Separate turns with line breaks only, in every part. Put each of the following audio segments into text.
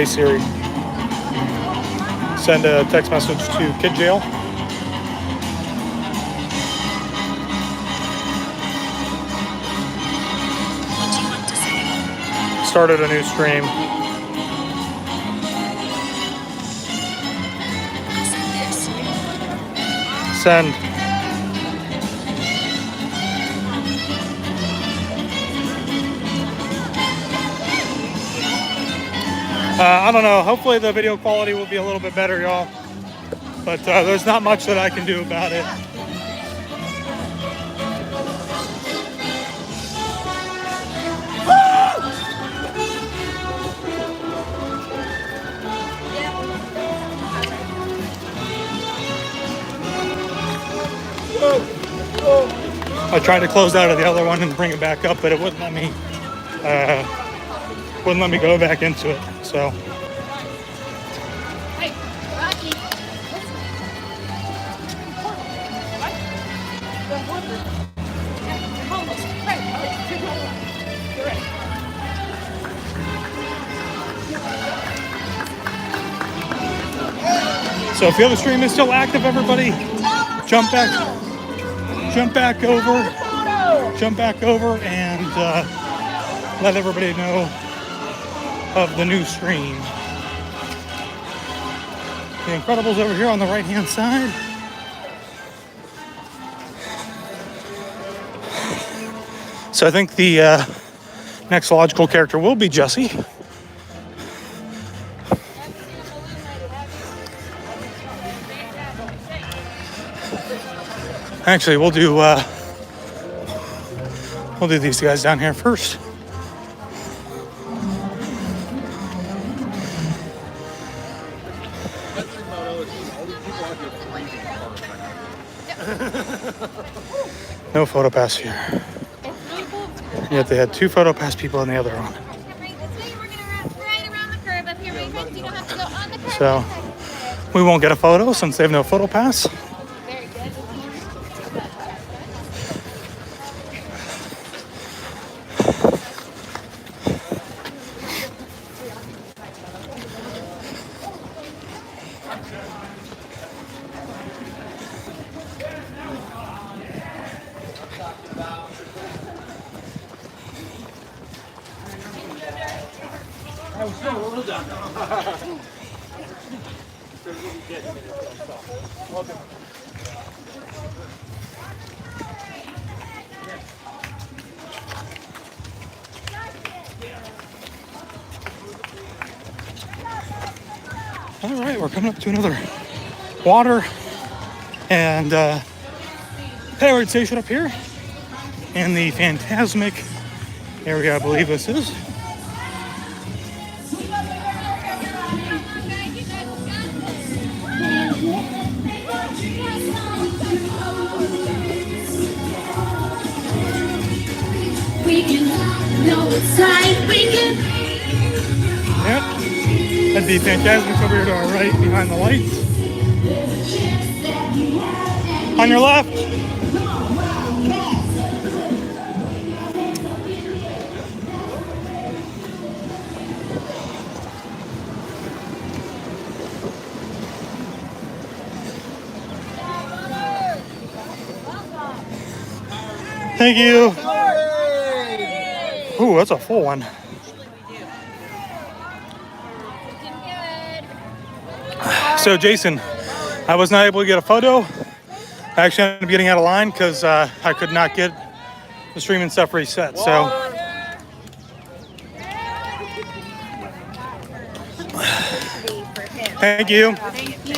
Hey Siri, send a text message to Kid Jail.
What do you want to say?
Started a new stream.
Send this.
Send. I don't know. Hopefully the video quality will be a little bit better, y'all. But there's not much that I can do about it. I tried to close out of the other one and bring it back up, but it wouldn't let me go back into it. So
Hey, Rocky. Almost. Right. You're ready.
So if the other stream is still active, everybody, jump back over, and let everybody know of the new stream. The Incredibles over here on the right-hand side. So I think the next logical character will be Jessie. Actually, we'll do these guys down here first. No photo pass here. Yet they had 2 photo pass people in the other one. So we won't get a photo since they have no photo pass. All right, we're coming up to another water and powered station up here in the Phantasmic area, I believe this is.
We can know it's time, we can.
Yep, that'd be Phantasmic over here to our right behind the lights. On your left. Thank you. Ooh, that's a full one. So Jason, I was not able to get a photo. I actually ended up getting out of line because I could not get the stream and stuff reset. So thank you.
Thank you.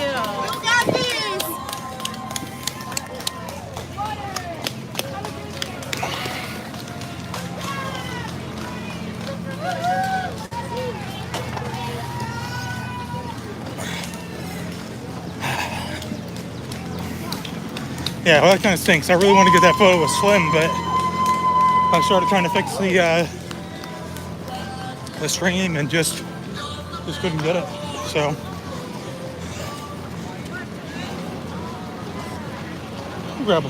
Yeah, well, that kind of stinks. I really want to get that photo with Slim, but I started trying to fix the stream and just couldn't get it. So I'll grab a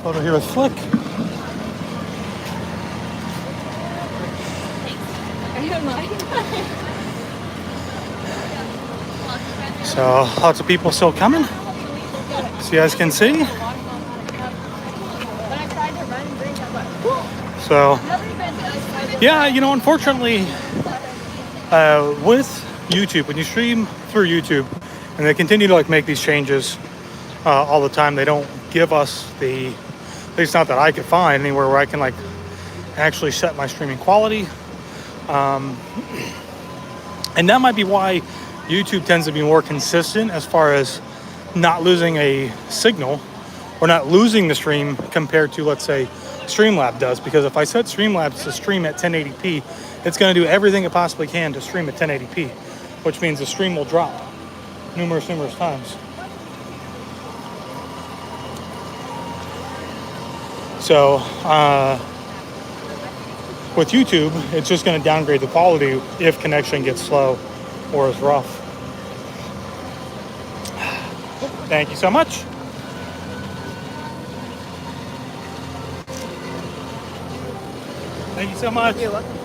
photo here with Flick. So lots of people still coming. So you guys can see.
When I tried to run and drink, I was like, whoa.
So
Nobody been to us.
yeah, you know, unfortunately, with YouTube, when you stream through YouTube, and they continue to like make these changes all the time, they don't give us the, at least not that I could find anywhere where I can like actually set my streaming quality. And that might be why YouTube tends to be more consistent as far as not losing a signal or not losing the stream compared to, let's say, Streamlabs does. Because if I set Streamlabs to stream at 1080p, it's going to do everything it possibly can to stream at 1080p, which means the stream will drop numerous times. So with YouTube, it's just going to downgrade the quality if connection gets slow or is rough. Thank you so much. Thank you so much.
You're welcome.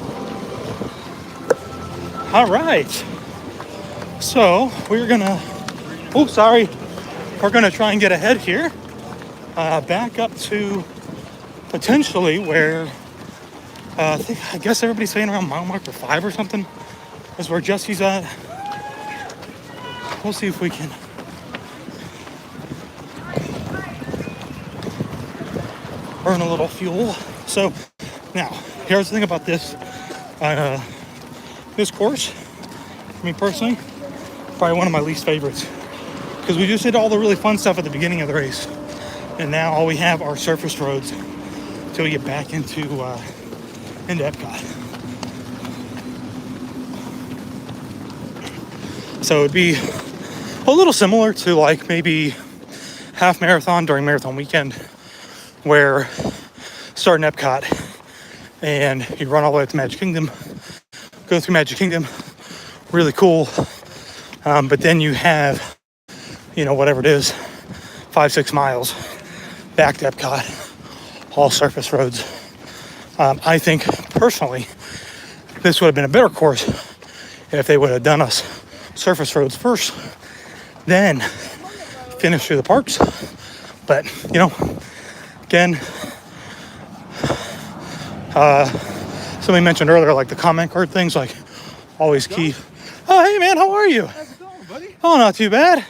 All right. So we're gonna, oops, sorry. We're gonna try and get ahead here. Back up to potentially where I guess everybody's saying around mile marker 5 or something is where Jesse's at. We'll see if we can burn a little fuel. So now, here's the thing about this. This course, for me personally, probably one of my least favorites. Because we just did all the really fun stuff at the beginning of the race. And now all we have are surface roads until we get back into Epcot. So it'd be a little similar to like maybe half marathon during marathon weekend, where start in Epcot and you run all the way up to Magic Kingdom, go through Magic Kingdom, really cool. But then you have, you know, whatever it is, 5-6 miles back to Epcot, all surface roads. I think personally, this would have been a better course if they would have done us surface roads first, then finish through the parks. But, you know, again, somebody mentioned earlier, like the comment card things, like always key. Oh, hey man, how are you?
How's it going, buddy?
Oh, not too bad.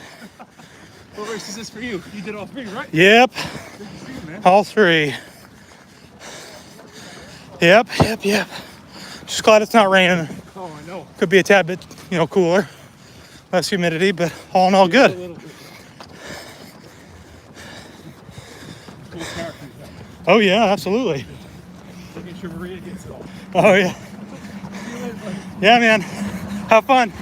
What race is this for you? You did all 3, right?
Yep,
Good to see you, man.
all 3. Yep. Just glad it's not raining.
Oh, I know.
Could be a tad bit, you know, cooler, less humidity, but all in all
A
good.
little bit. Cool character.
Oh yeah, absolutely.
Making sure Maria gets it all.
Oh yeah.
See you later, buddy.
Yeah, man. Have fun.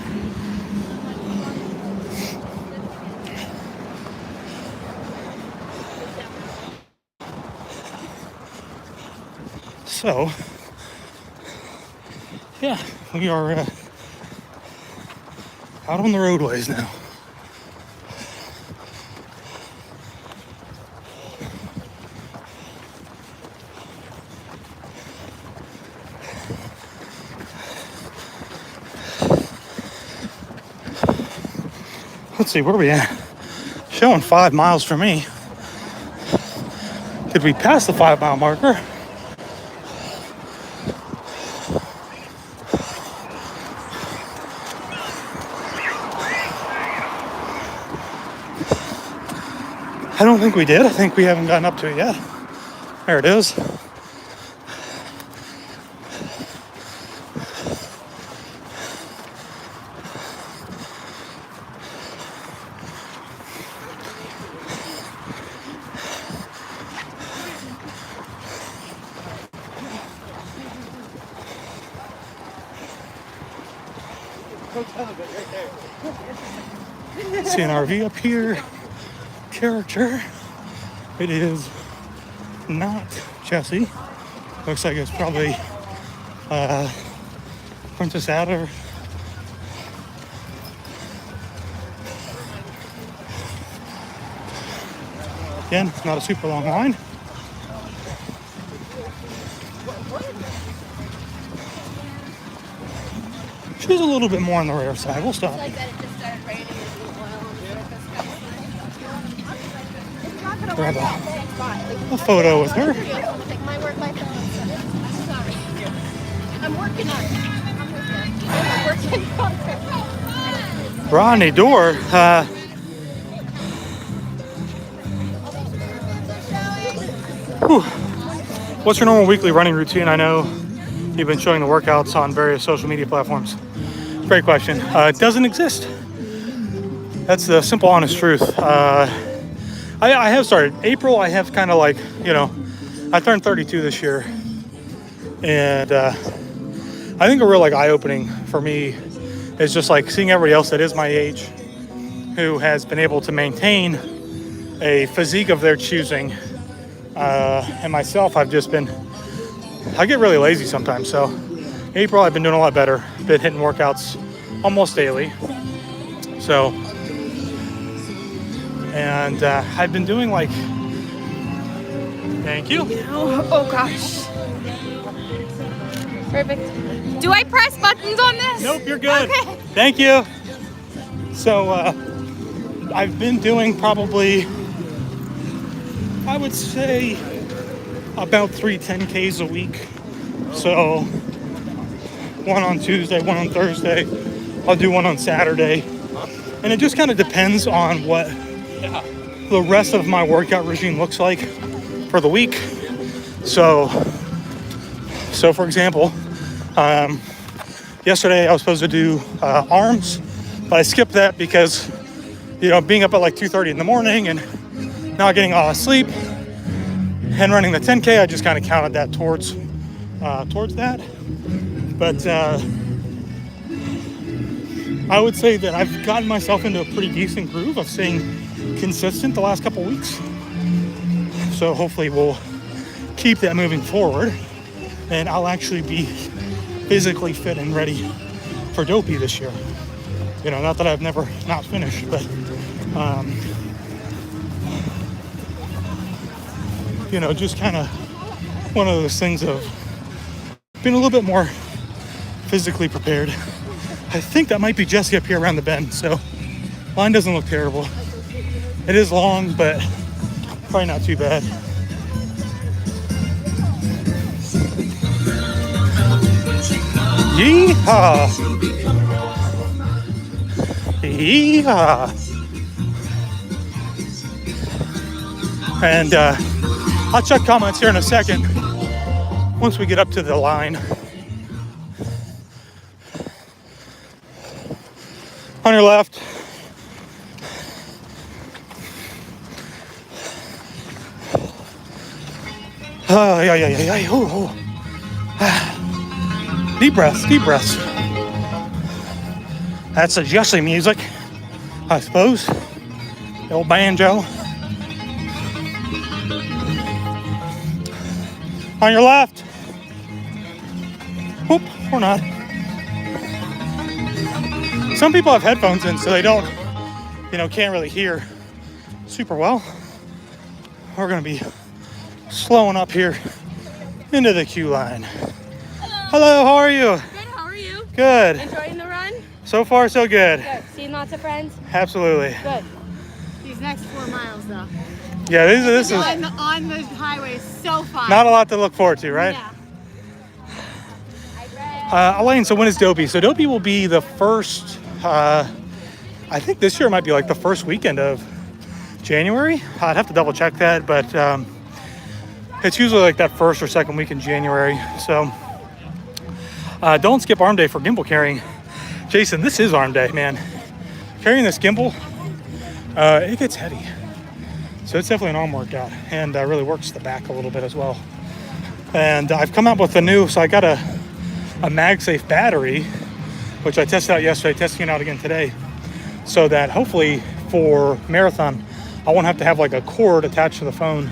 So, yeah, we are out on the roadways now. Let's see, where are we at? Showing 5 miles for me. Did we pass the 5 mile marker? I don't think we did. I think we haven't gotten up to it yet. There it is. See an RV up here. Character. It is not Jesse. Looks like it's probably Princess Adder. Again, not a super long line. She's a little bit more on the rare side. We'll stop.
Like that, it just started raining.
grab a photo with her.
Like my work life balance. Sorry. I'm working on it. I'm working on it.
Rodney Door. Whew. What's your normal weekly running routine? I know you've been showing the workouts on various social media platforms. Great question. It doesn't exist. That's the simple, honest truth. I have started. April, I have kind of like, you know, I turned 32 this year. And I think a real like eye-opening for me is just like seeing everybody else that is my age who has been able to maintain a physique of their choosing. And myself, I get really lazy sometimes. So April, I've been doing a lot better. Been hitting workouts almost daily. So, and I've been doing like, thank you.
Oh gosh. Perfect. Do I press buttons on this?
Nope, you're good.
Okay.
Thank you. So I've been doing probably, I would say, about 3 10Ks a week. So one on Tuesday, one on Thursday. I'll do one on Saturday. And it just kind of depends on what the rest of my workout regime looks like for the week. So for example, yesterday I was supposed to do arms, but I skipped that because, you know, being up at like 2:30 in the morning and not getting a lot of sleep and running the 10K, I just kind of counted that towards that. But I would say that I've gotten myself into a pretty decent groove of staying consistent the last couple weeks. So hopefully we'll keep that moving forward, and I'll actually be physically fit and ready for Dopey this year. You know, not that I've never not finished, but you know, just kind of one of those things of being a little bit more physically prepared. I think that might be Jesse up here around the bend, so line doesn't look terrible. It is long, but probably not too bad. Yeehaw! Yeehaw! And I'll check comments here in a second once we get up to the line. On your left. Oh, yeah. Oh. Deep breaths, deep breaths. That's the Jesse music, I suppose. The old banjo. On your left. Whoop, or not. Some people have headphones in, so they don't, you know, can't really hear super well. We're gonna be slowing up here into the queue line. Hello, how are you?
Good, how are you?
Good.
Enjoying the run?
So far, so good.
Good. Seeing lots of friends?
Absolutely.
Good.
These next 4 miles, though.
Yeah, this is
On the highway is so fun.
not a lot to look forward to, right?
Yeah.
Elaine, so when is Dopey? So Dopey will be the first, I think this year might be like the first weekend of January. I'd have to double check that, but it's usually like that first or second week in January. So don't skip arm day for gimbal carrying. Jason, this is arm day, man. Carrying this gimbal, it gets heavy. So it's definitely an arm workout, and really works the back a little bit as well. And I've come out with a new, so I got a MagSafe battery, which I tested out yesterday, testing it out again today, so that hopefully for marathon, I won't have to have like a cord attached to the phone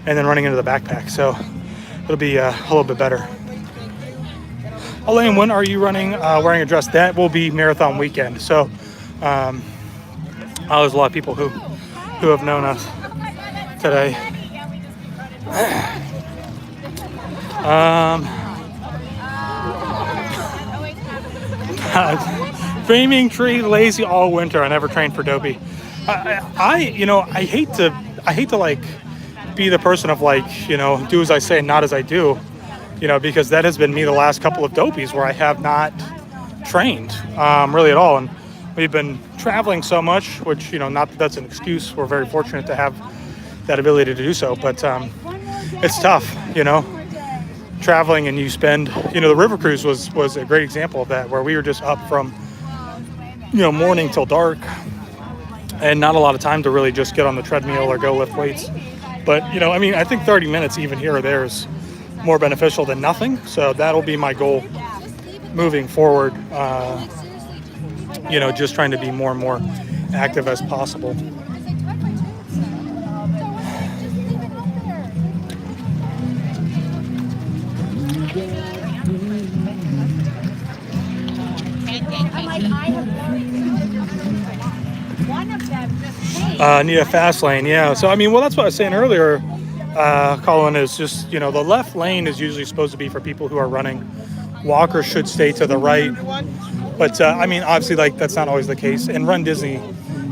and then running into the backpack. So it'll be a little bit better. Elaine, when are you running, wearing a dress? That will be marathon weekend. So there's a lot of people who have known us today. Framing tree, lazy all winter. I never trained for Dopey. I hate to. I hate to like be the person of like, you know, do as I say, not as I do, you know, because that has been me the last couple of dopies where I have not trained really at all. And we've been traveling so much, which, you know, not that that's an excuse. We're very fortunate to have that ability to do so, but it's tough, you know, traveling, and you spend, you know, the river cruise was a great example of that, where we were just up from, you know, morning till dark, and not a lot of time to really just get on the treadmill or go lift weights. But, you know, I mean, I think 30 minutes even here or there is more beneficial than nothing. So that'll be my goal moving forward. You know, just trying to be more and more active as possible. Need a fast lane, yeah. So I mean, well, that's what I was saying earlier, Colin, is just, you know, the left lane is usually supposed to be for people who are running. Walkers should stay to the right, but I mean, obviously, like, that's not always the case. And Run Disney,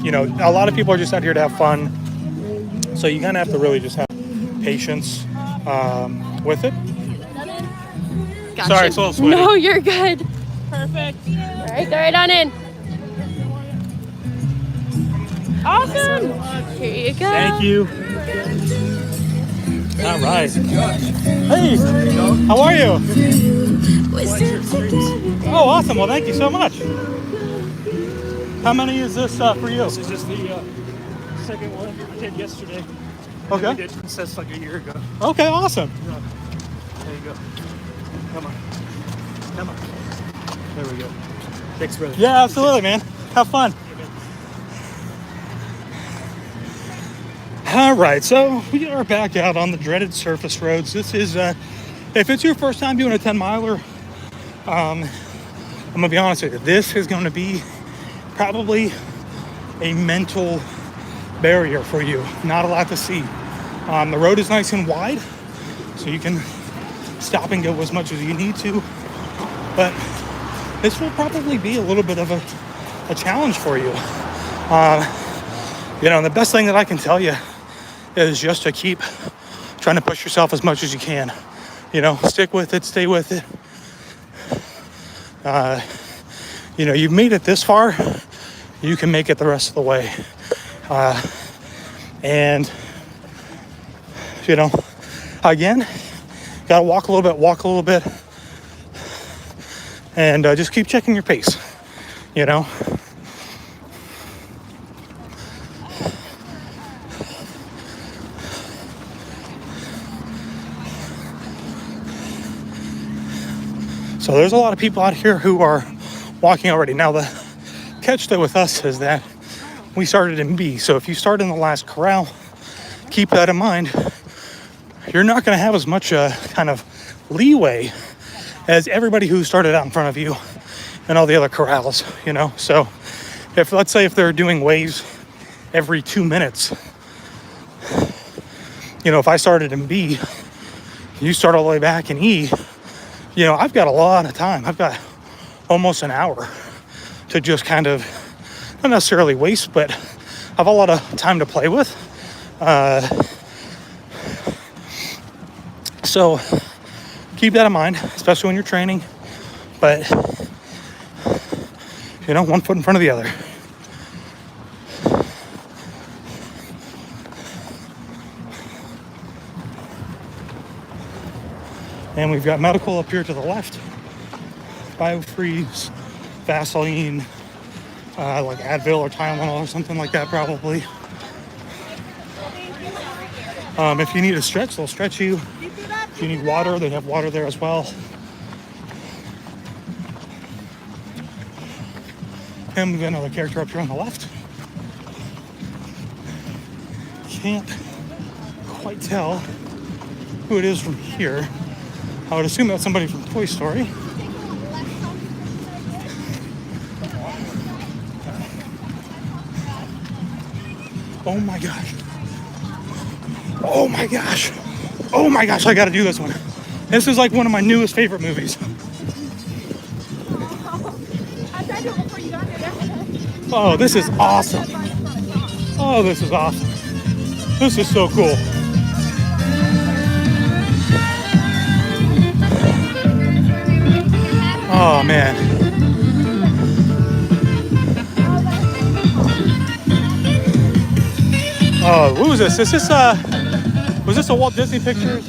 you know, a lot of people are just out here to have fun, so you kind of have to really just have patience with it.
Gotcha.
Sorry, it's a little sweaty.
No, you're good. Perfect. All right, go right on in. Awesome. Here you go.
Thank you. All right. Hey, how are you? Oh, awesome. Well, thank you so much. How many is this for you?
This is just the second one I did yesterday.
Okay.
I did Princess like a year ago.
Okay, awesome.
There you go. Come on. Come on. There we go. Thanks, brother.
Yeah, absolutely, man. Have fun. All right, so we are back out on the dreaded surface roads. This is, if it's your first time doing a 10-miler, I'm gonna be honest with you, this is gonna be probably a mental barrier for you. Not a lot to see. The road is nice and wide, so you can stop and go as much as you need to, but this will probably be a little bit of a challenge for you. You know, and the best thing that I can tell you is just to keep trying to push yourself as much as you can. You know, stick with it, stay with it. You know, you've made it this far, you can make it the rest of the way. And, you know, again, gotta walk a little bit, and just keep checking your pace, you know. So there's a lot of people out here who are walking already. Now the catch though with us is that we started in B. So if you start in the last corral, keep that in mind. You're not going to have as much kind of leeway as everybody who started out in front of you and all the other corrals, you know. So if, let's say, if they're doing waves every 2 minutes, you know, if I started in B, you start all the way back in E, you know, I've got a lot of time. I've got almost an hour to just kind of, not necessarily waste, but have a lot of time to play with. So keep that in mind, especially when you're training. But, you know, one foot in front of the other. And we've got medical up here to the left. Biofreeze, Vaseline, like Advil or Tylenol or something like that probably. If you need a stretch, they'll stretch you. If you need water, they have water there as well. And we've got another character up here on the left. Can't quite tell who it is from here. I would assume that's somebody from Toy Story. Oh my gosh. Oh my gosh. Oh my gosh, I gotta do this one. This is like one of my newest favorite movies. Oh, this is awesome. Oh, this is awesome. This is so cool. Oh man. Oh, what was this? Is this was this a Walt Disney Pictures?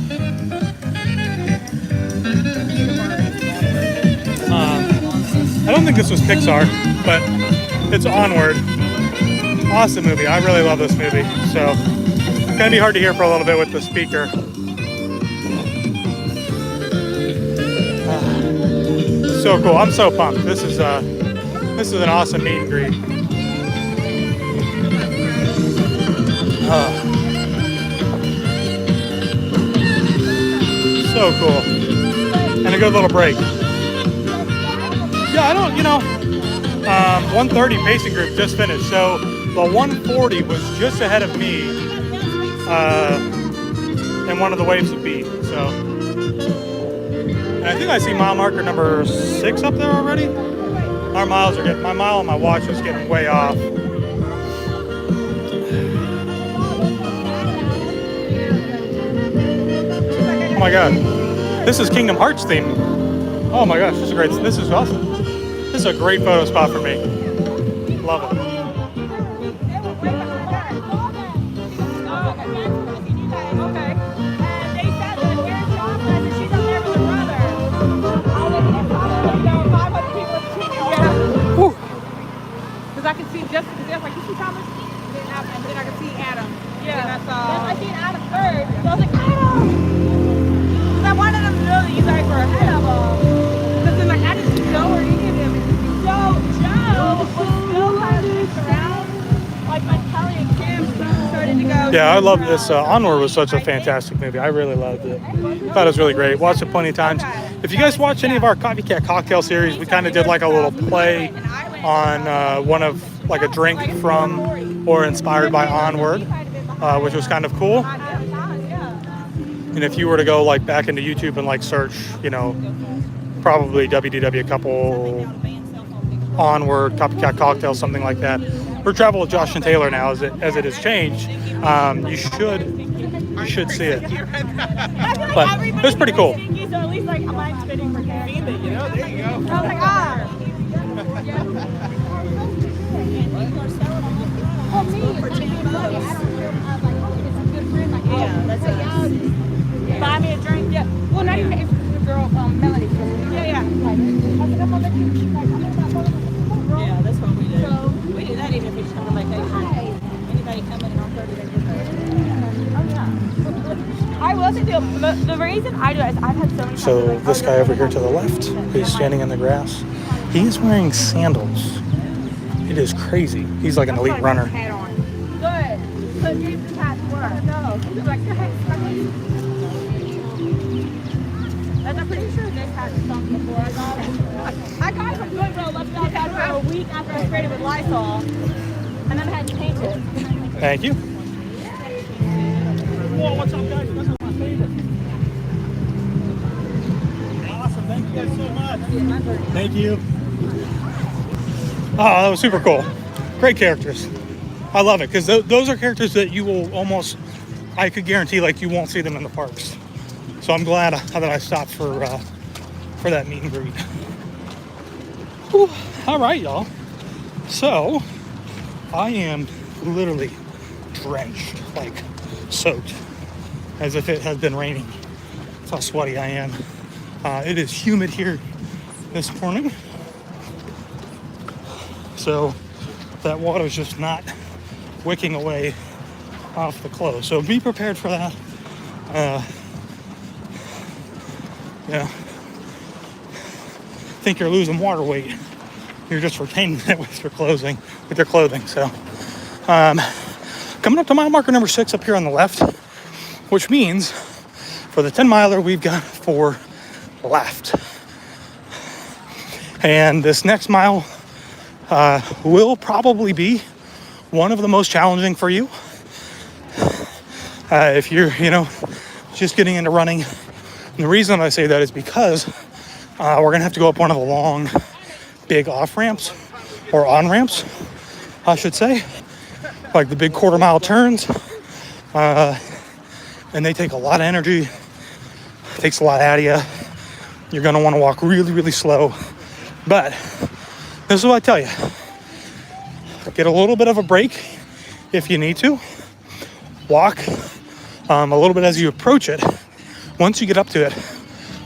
I don't think this was Pixar, but it's Onward. Awesome movie. I really love this movie. So it's gonna be hard to hear for a little bit with the speaker. So cool. I'm so pumped. This is an awesome meet and greet. So cool. And a good little break. Yeah, I don't, 130 pacing group just finished. So the 140 was just ahead of me in one of the waves of B. So, and I think I see mile marker number 6 up there already. My mile on my watch is getting way off. Oh my God, this is Kingdom Hearts theme. Oh my gosh, this is awesome. This is a great photo spot for me. Love it.
Because I can see just like, you see Thomas? And then I can see Adam. Yeah. And that's all. I seen Adam first. So I was like, Adam! Because I wanted them to know that you guys were ahead of them. Because then, like, I didn't know or any of them. So Joe was still kind of mixed around. Like, when Kelly and Kim started to go.
Yeah, I love this. Onward was such a fantastic movie. I really loved it. Thought it was really great. Watched it plenty of times. If you guys watch any of our Copycat Cocktail series, we kind of did like a little play on one of like a drink from or inspired by Onward, which was kind of cool. And if you were to go like back into YouTube and like search, probably WDW couple Onward Copycat Cocktail, something like that. We're travel with Josh and Taylor now as it has changed. You should see it. But it was pretty cool.
So at least like I'm spitting for Karen.
There you go.
I was like, ah. Yeah, that's it. Buy me a drink. Yeah. Well, not even if the girl, Melanie. Yeah. Yeah, that's what we do. We do that even if we just come on vacation. Anybody come in on 30 days. Oh yeah. I wasn't doing the reason I do it is I've had so many.
So this guy over here to the left, he's standing in the grass. He's wearing sandals. It is crazy. He's like an elite runner.
Good. But James has work. No. He's like, and I'm pretty sure this had something before I got it. I got it from Goodwill, left it out for a week after I sprayed it with Lysol. And then I had to paint it.
Thank you.
Whoa, what's up, guys? That's my favorite. Awesome. Thank you guys so much.
Thank you. Oh, that was super cool. Great characters. I love it because those are characters that you will almost, I could guarantee, like you won't see them in the parks. So I'm glad that I stopped for that meet and greet. Whew. All right, y'all. So I am literally drenched, like soaked, as if it has been raining. That's how sweaty I am. It is humid here this morning. So that water is just not wicking away off the clothes. So be prepared for that. Think you're losing water weight. You're just retaining it with your clothing. So coming up to mile marker number 6 up here on the left, which means for the 10 miler, we've got 4 left. And this next mile will probably be one of the most challenging for you. If you're, just getting into running. And the reason I say that is because we're gonna have to go up one of the long, big off ramps or on ramps, I should say, like the big quarter mile turns. and they take a lot of energy, takes a lot out of you. You're gonna wanna walk really, really slow. But this is what I tell you. Get a little bit of a break if you need to. Walk a little bit as you approach it. Once you get up to it,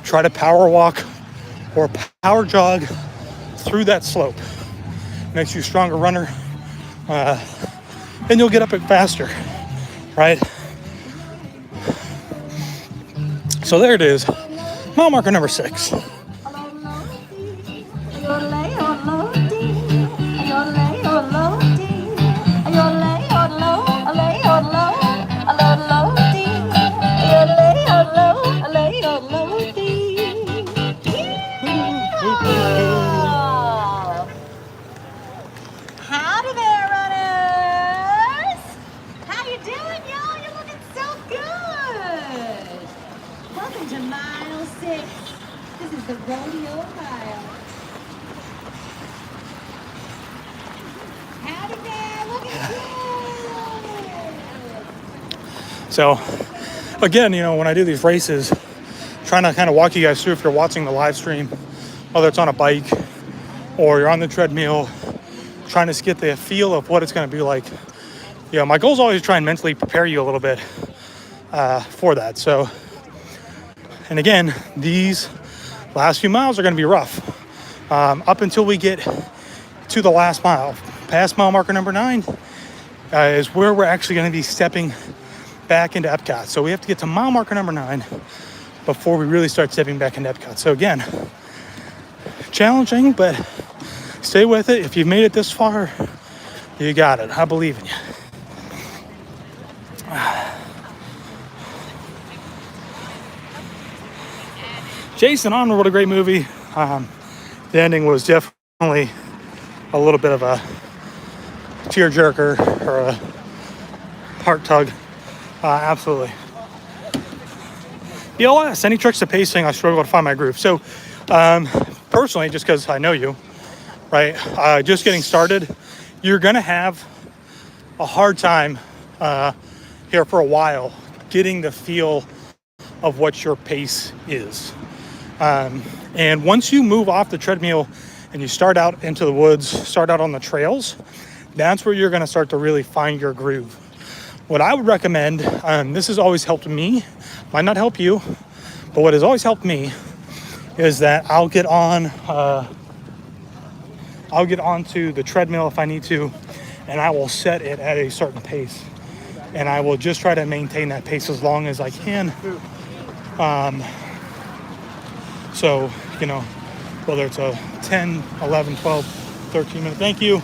try to power walk or power jog through that slope. Makes you a stronger runner, and you'll get up it faster, right? So there it is, mile marker number 6.
Howdy there, runners! How you doing, y'all? You're looking so good! Welcome to mile 6. This is the rodeo mile. Howdy there, looking good!
So again, you know, when I do these races, trying to kind of walk you guys through if you're watching the live stream, whether it's on a bike or you're on the treadmill, trying to get the feel of what it's going to be like. You know, my goal is always to try and mentally prepare you a little bit for that. So, and again, these last few miles are going to be rough up until we get to the last mile. Past mile marker number 9 is where we're actually going to be stepping back into Epcot. So we have to get to mile marker number 9 before we really start stepping back into Epcot. So again, challenging, but stay with it. If you've made it this far, you got it. I believe in you. Jason Onward, what a great movie. The ending was definitely a little bit of a tearjerker or a heart tug. Absolutely. BLS, any tricks to pacing? I struggle to find my groove. So personally, just because I know you, right? Just getting started, you're gonna have a hard time here for a while getting the feel of what your pace is. And once you move off the treadmill and you start out into the woods, start out on the trails, that's where you're gonna start to really find your groove. What I would recommend, this has always helped me, might not help you, but what has always helped me is that I'll get onto the treadmill if I need to, and I will set it at a certain pace. And I will just try to maintain that pace as long as I can. So, you know, whether it's a 10, 11, 12, 13 minute, thank you,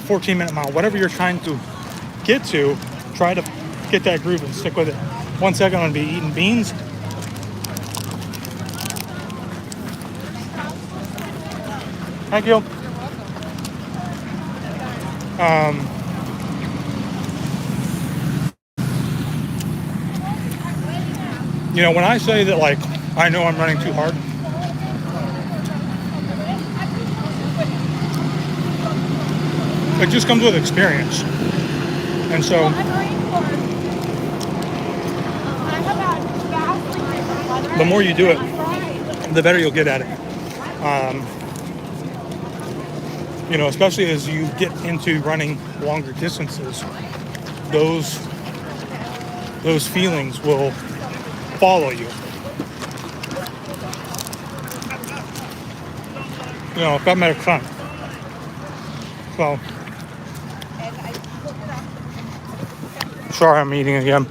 14 minute mile, whatever you're trying to get to, try to get that groove and stick with it. 1 second, I'm gonna be eating beans. Thank you. You know, when I say that, like, I know I'm running too hard, it just comes with experience. And so, the more you do it, the better you'll get at it. You know, especially as you get into running longer distances, those feelings will follow you. You know, if that makes sense. So, sorry I'm eating again.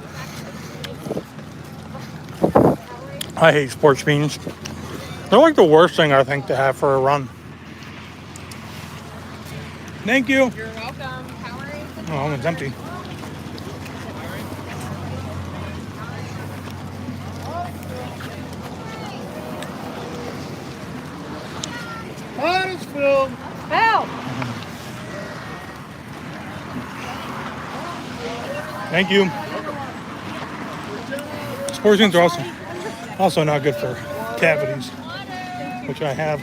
I hate sports beans. They're like the worst thing I think to have for a run. Thank you.
You're welcome. Powerade.
Oh, it's empty.
Mine is filled.
Help!
Thank you. Sports beans are also not good for cavities, which I have.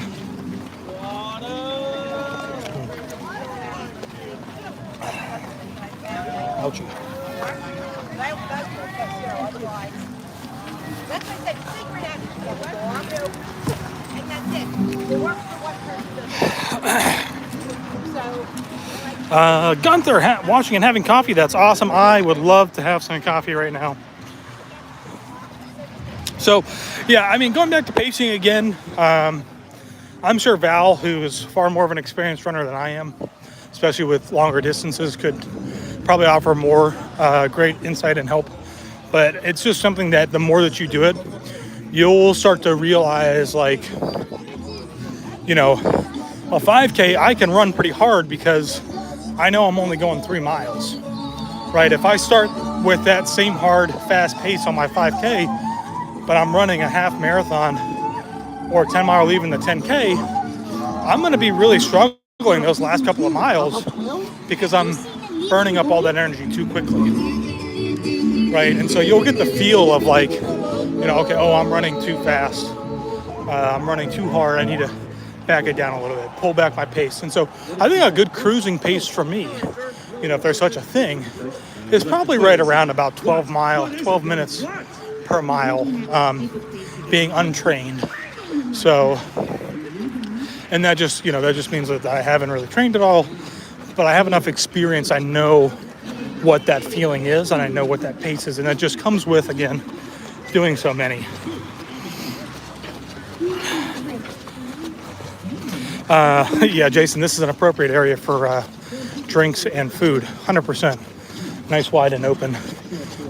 Ouchie.
That's what I said. Secret access. And that's it. It works for one person. So,
Gunther watching and having coffee. That's awesome. I would love to have some coffee right now. So, yeah, I mean, going back to pacing again, I'm sure Val, who is far more of an experienced runner than I am, especially with longer distances, could probably offer more great insight and help. But it's just something that the more that you do it, you'll start to realize, like, you know, a 5K, I can run pretty hard because I know I'm only going 3 miles, right? If I start with that same hard, fast pace on my 5K, but I'm running a half marathon or 10 mile, even the 10K, I'm going to be really struggling those last couple of miles because I'm burning up all that energy too quickly, right? And so you'll get the feel of, like, you know, okay, oh, I'm running too fast. I'm running too hard. I need to back it down a little bit, pull back my pace. And so I think a good cruising pace for me, you know, if there's such a thing, is probably right around about 12 minutes per mile, being untrained. So, and that just, you know, that just means that I haven't really trained at all, but I have enough experience. I know what that feeling is, and I know what that pace is, and that just comes with, again, doing so many. Yeah, Jason, this is an appropriate area for drinks and food, 100%. Nice, wide, and open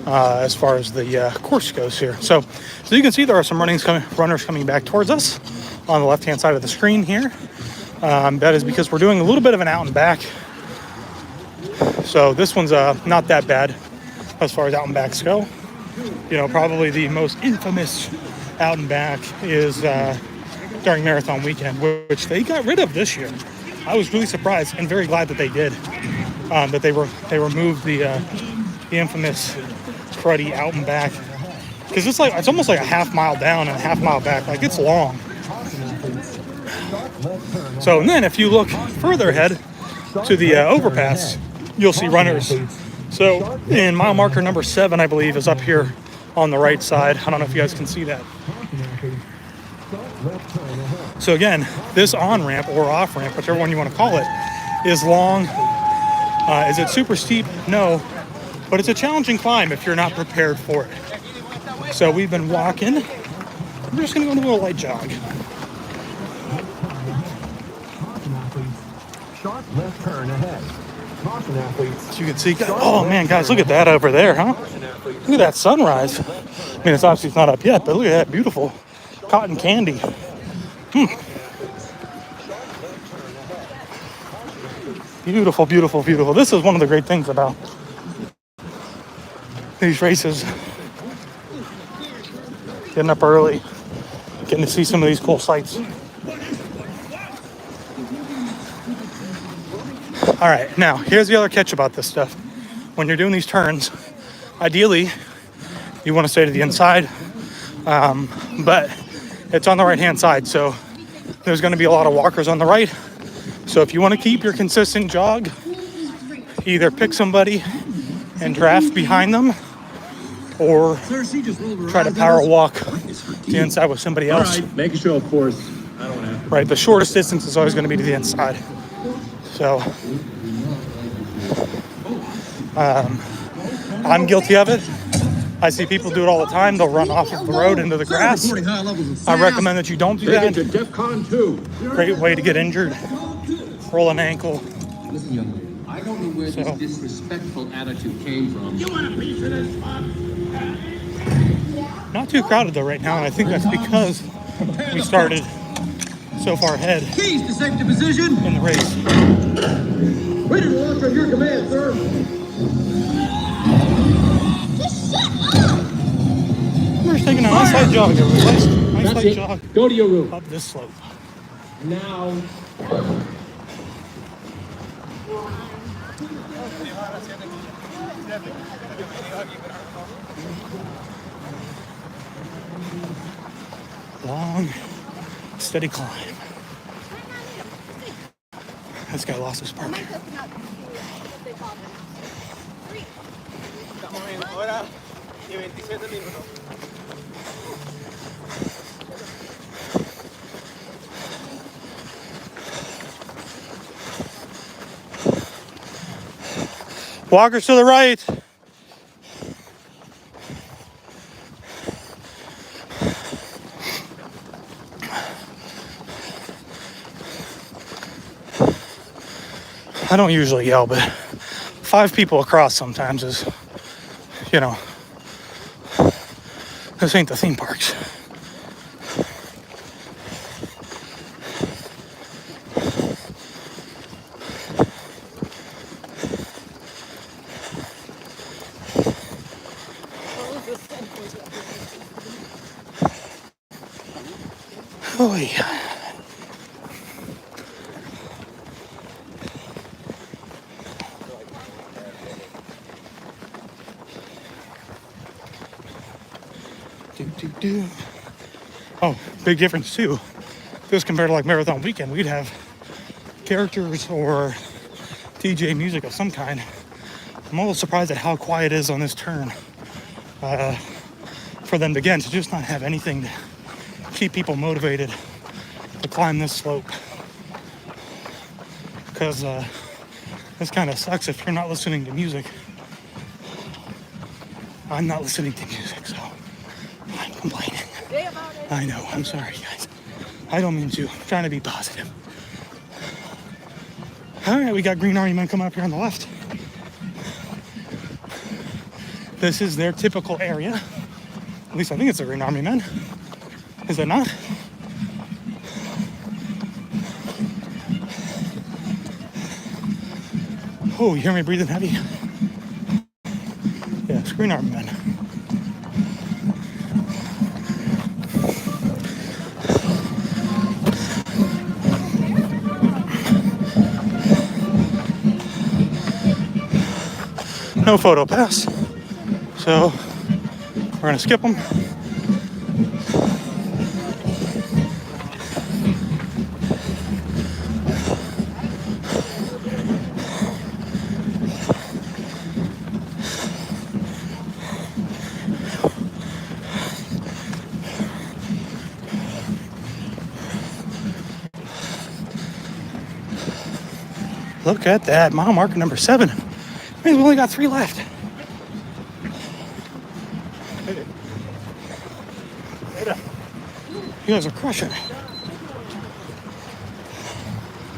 as far as the course goes here. So you can see there are some runners coming back towards us on the left-hand side of the screen here. That is because we're doing a little bit of an out and back. So this one's not that bad as far as out and backs go. You know, probably the most infamous out and back is during marathon weekend, which they got rid of this year. I was really surprised and very glad that they did. That they removed the infamous cruddy out and back, because it's almost like a half mile down and a half mile back. Like, it's long. So, and then if you look further ahead to the overpass, you'll see runners. So in mile marker number 7, I believe, is up here on the right side. I don't know if you guys can see that. So again, this on-ramp or off-ramp, whichever one you want to call it, is long. Is it super steep? No. But it's a challenging climb if you're not prepared for it. So we've been walking. We're just going to go do a light jog.
Sharp left turn ahead. Caution athletes.
As you can see, oh man, guys, look at that over there, huh? Look at that sunrise. I mean, it's obviously not up yet, but look at that beautiful cotton candy. Beautiful, beautiful, beautiful. This is one of the great things about these races. Getting up early, getting to see some of these cool sights. All right, now here's the other catch about this stuff. When you're doing these turns, ideally you want to stay to the inside, but it's on the right-hand side, so there's going to be a lot of walkers on the right. So if you want to keep your consistent jog, either pick somebody and draft behind them, or try to power walk the inside with somebody else.
All right, make a show, of course. I don't have to.
Right, the shortest distance is always going to be to the inside. So I'm guilty of it. I see people do it all the time. They'll run off of the road into the grass. I recommend that you don't do that.
DEFCON 2.
Great way to get injured. Roll an ankle.
Listen, young lady, I don't know where this disrespectful attitude came from. You want a piece of this fun?
Not too crowded though right now, and I think that's because we started so far ahead
Keys to safety position.
in the race.
Ready to launch on your command, sir.
Just shut up!
We're just taking a nice light jog, everybody. Nice
That's
light
it.
jog
Go to your room.
up this slope.
Now.
Long, steady climb. This guy lost his spark. Walkers to the right. I don't usually yell, but 5 people across sometimes is, you know, this ain't the theme parks. Oh yeah. Oh, big difference too. This compared to like Marathon Weekend, we'd have characters or DJ music of some kind. I'm a little surprised at how quiet it is on this turn. For them to just not have anything to keep people motivated to climb this slope. Because this kind of sucks if you're not listening to music. I'm not listening to music, so I'm complaining. I know, I'm sorry guys. I don't mean to. I'm trying to be positive. Alright, we got Green Army men coming up here on the left. This is their typical area. At least I think it's the Green Army men. Is it not? Oh, you hear me breathing heavy? Yeah, it's Green Army men. No photo pass, so we're gonna skip them. Look at that, mile marker number 7. Means we only got 3 left. You guys are crushing it.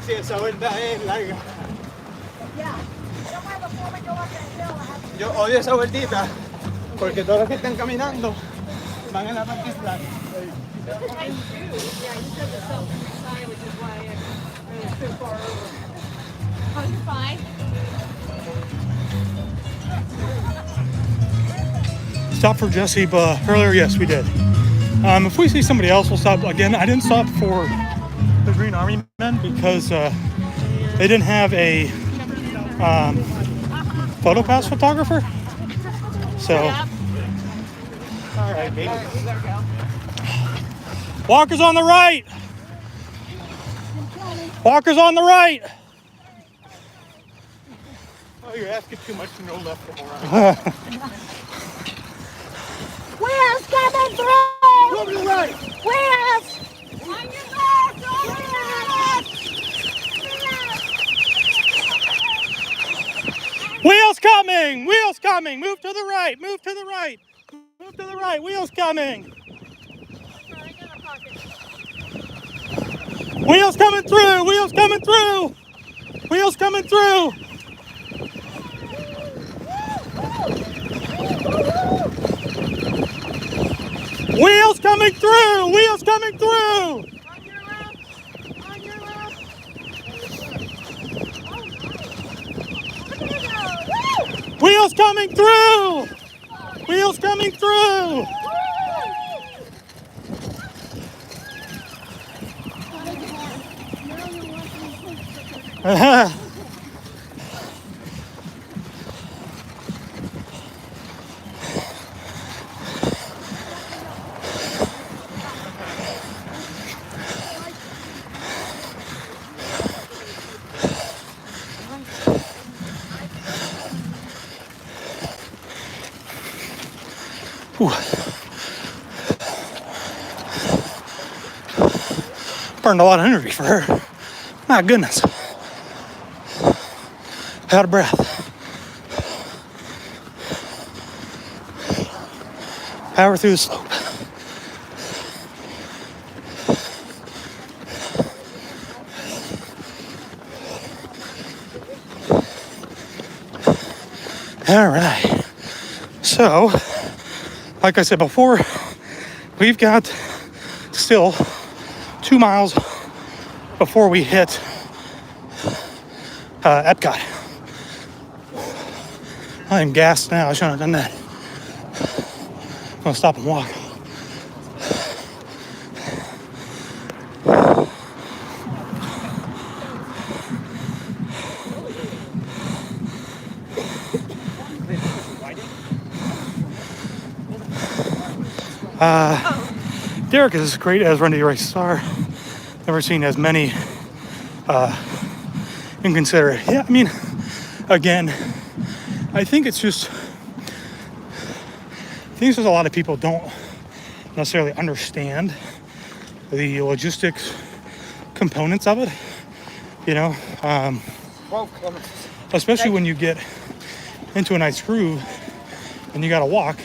Sí, esa vuelta es larga. Yo odio esa vueltita porque todos los que están caminando van en la parte plana.
Oh, you're fine.
Stop for Jesse earlier? Yes, we did. If we see somebody else, we'll stop. Again, I didn't stop for the Green Army men because they didn't have a photo pass photographer. So, all right, baby. Walkers on the right. Walkers on the right.
Oh, you're asking too much to no left or right.
Wheels coming through!
Go to the right.
Wheels! On your back! On your back!
Wheels coming! Wheels coming! Move to the right! Move to the right! Move to the right! Wheels coming! Wheels coming through! Wheels coming through! Wheels coming through! Wheels coming through! Wheels coming through!
On your left!
Wheels coming through! Wheels coming through! Burned a lot of energy for her. My goodness. Out of breath. Power through the slope. All right. So, like I said before, we've got still 2 miles before we hit Epcot. I am gassed now. I shouldn't have done that. I'm gonna stop and walk. Derek is great as Run to Your Race star. Never seen as many inconsiderate. Yeah, I mean, again, I think it's just, there's a lot of people don't necessarily understand the logistics components of it, you know, especially when you get into a nice groove and you gotta walk.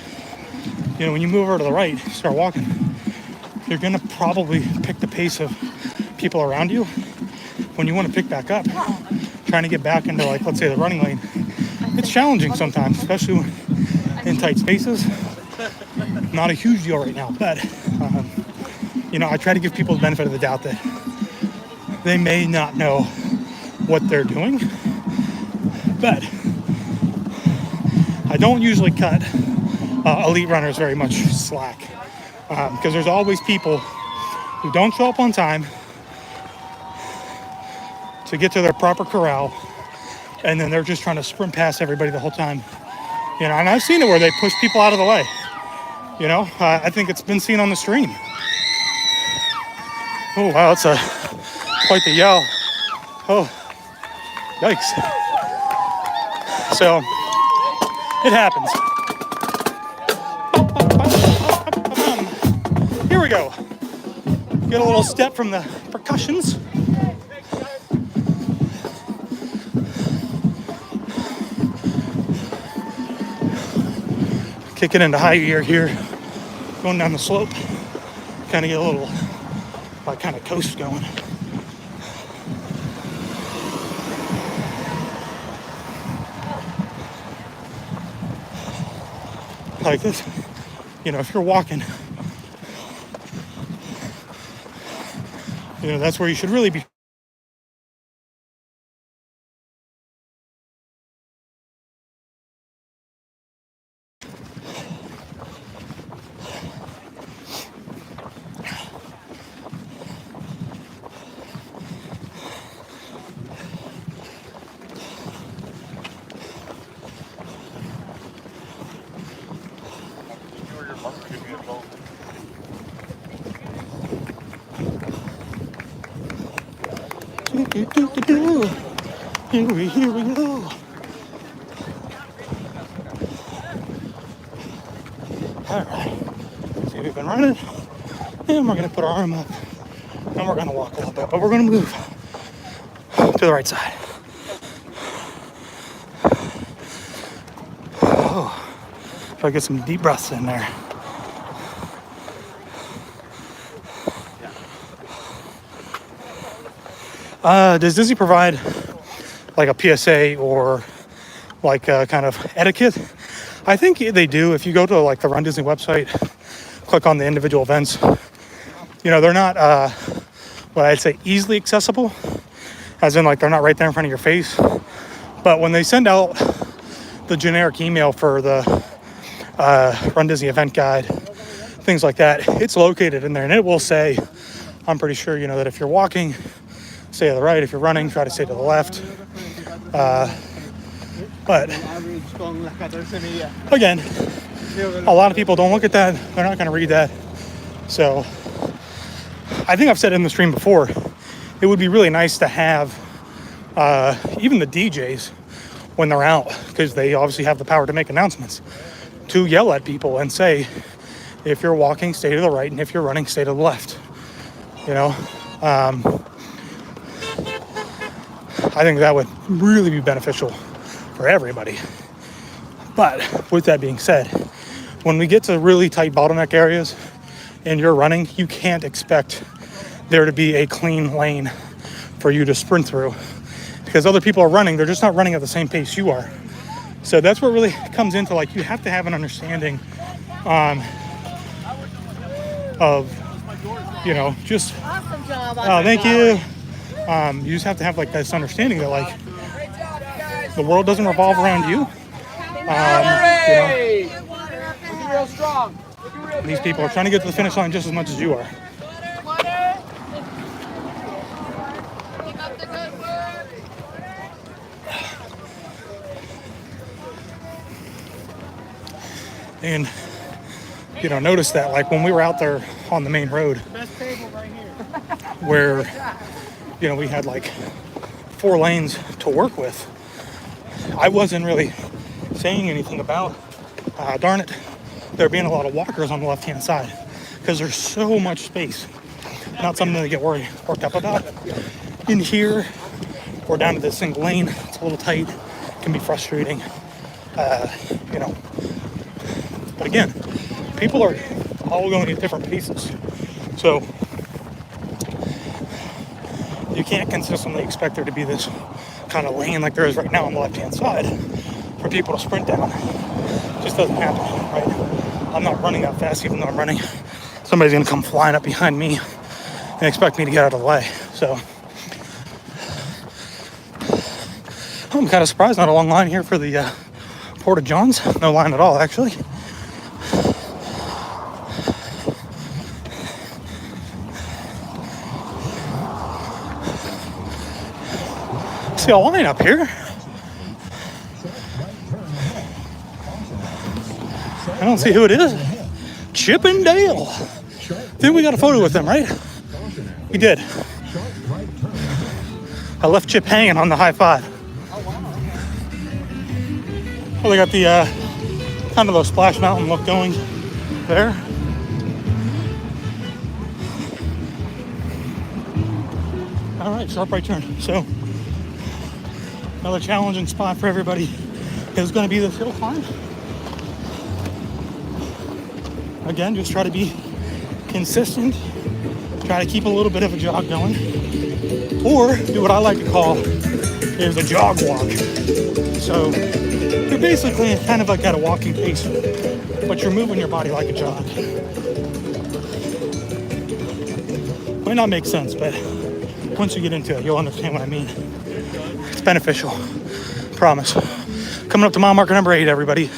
You know, when you move over to the right, start walking, you're gonna probably pick the pace of people around you. When you want to pick back up, trying to get back into, like, let's say the running lane, it's challenging sometimes, especially when in tight spaces. Not a huge deal right now, but you know, I try to give people the benefit of the doubt that they may not know what they're doing, but I don't usually cut elite runners very much slack, because there's always people who don't show up on time to get to their proper corral, and then they're just trying to sprint past everybody the whole time, you know. And I've seen it where they push people out of the way, you know. I think it's been seen on the stream. Oh wow, it's quite the yell. Oh, yikes. So it happens. Here we go. Get a little step from the percussions. Kicking into high gear here, going down the slope, kind of get a little, like, kind of coast going. Like this, you know, if you're walking, you know, that's where you should really be. Here we go. All right. See, we've been running, and we're gonna put our arm up, and we're gonna walk a little bit, but we're gonna move to the right side. Oh, if I get some deep breaths in there. Does Disney provide like a PSA or like a kind of etiquette? I think they do. If you go to like the Run Disney website, click on the individual events, you know, they're not what I'd say easily accessible, as in like they're not right there in front of your face. But when they send out the generic email for the Run Disney event guide, things like that, it's located in there, and it will say, I'm pretty sure, you know, that if you're walking, stay to the right. If you're running, try to stay to the left. But again, a lot of people don't look at that. They're not going to read that. So I think I've said in the stream before, it would be really nice to have even the DJs when they're out, because they obviously have the power to make announcements, to yell at people and say, if you're walking, stay to the right, and if you're running, stay to the left. You know, I think that would really be beneficial for everybody. But with that being said, when we get to really tight bottleneck areas and you're running, you can't expect there to be a clean lane for you to sprint through, because other people are running, they're just not running at the same pace you are. So that's what really comes into, like, you have to have an understanding of, you know, just,
Awesome job.
thank you. You just have to have like this understanding that, like, the world doesn't revolve around you. You know,
Looking real strong.
these people are trying to get to the finish line just as much as you are. And, you know, notice that, like, when we were out there on the main road, where, you know, we had like 4 lanes to work with, I wasn't really saying anything about, darn it, there being a lot of walkers on the left-hand side, because there's so much space. Not something to get worked up about. In here, we're down to this single lane. It's a little tight, can be frustrating, you know. But again, people are all going at different paces. So you can't consistently expect there to be this kind of lane like there is right now on the left-hand side for people to sprint down. It just doesn't happen, right? I'm not running that fast, even though I'm running. Somebody's gonna come flying up behind me and expect me to get out of the way. So I'm kind of surprised, not a long line here for the Porta Johns. No line at all, actually. See a line up here. I don't see who it is. Chip and Dale. Then we got a photo with them, right? We did. I left Chip hanging on the high five. Well, they got the kind of the Splash Mountain look going there. All right, sharp right turn. So another challenging spot for everybody is going to be this hill climb. Again, just try to be consistent. Try to keep a little bit of a jog going. Or do what I like to call is a jog walk. So you're basically kind of like at a walking pace, but you're moving your body like a jog. Might not make sense, but once you get into it, you'll understand what I mean. It's beneficial, promise. Coming up to mile marker number 8, everybody.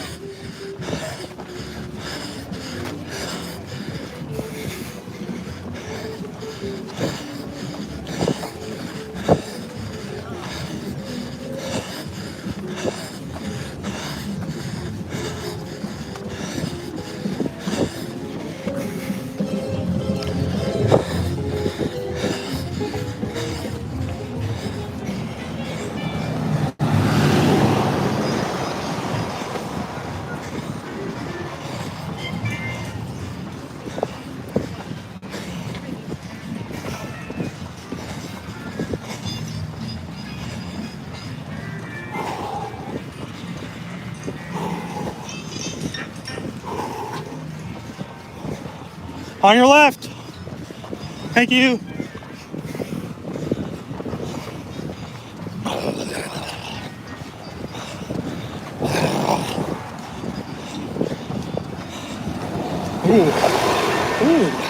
On your left. Thank you. Ooh,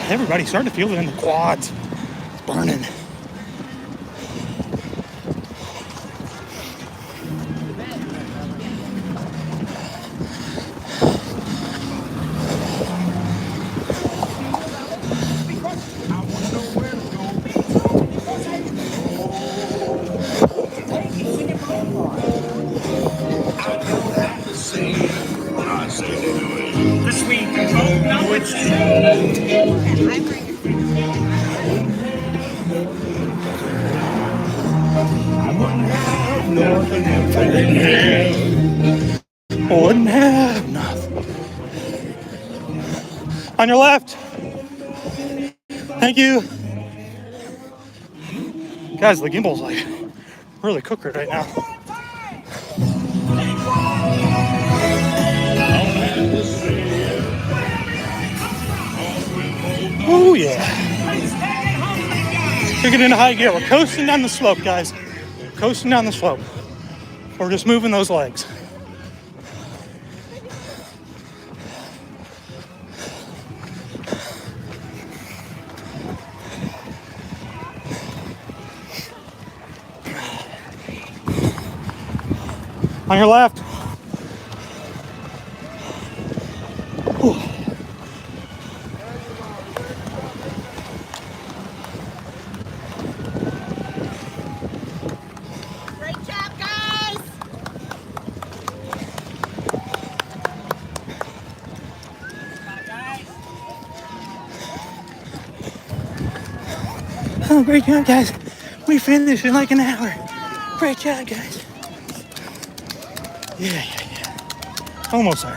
everybody's starting to feel it in the quads. It's burning. Wouldn't have nothing. On your left. Thank you. Guys, the gimbal's like really cooking right now. Oh yeah. Taking it into high gear. We're coasting down the slope, guys. Coasting down the slope. We're just moving those legs. On your left. Whew.
Great job, guys.
Oh, great job, guys. We finished in like an hour. Great job, guys. Yeah. Almost there.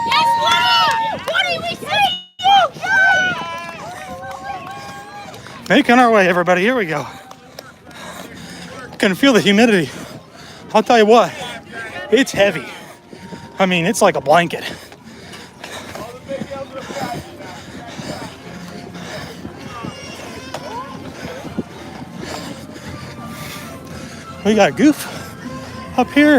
Yes, Woody, we see you.
Making our way, everybody. Here we go. Can feel the humidity. I'll tell you what, it's heavy. I mean, it's like a blanket. We got Goof up here.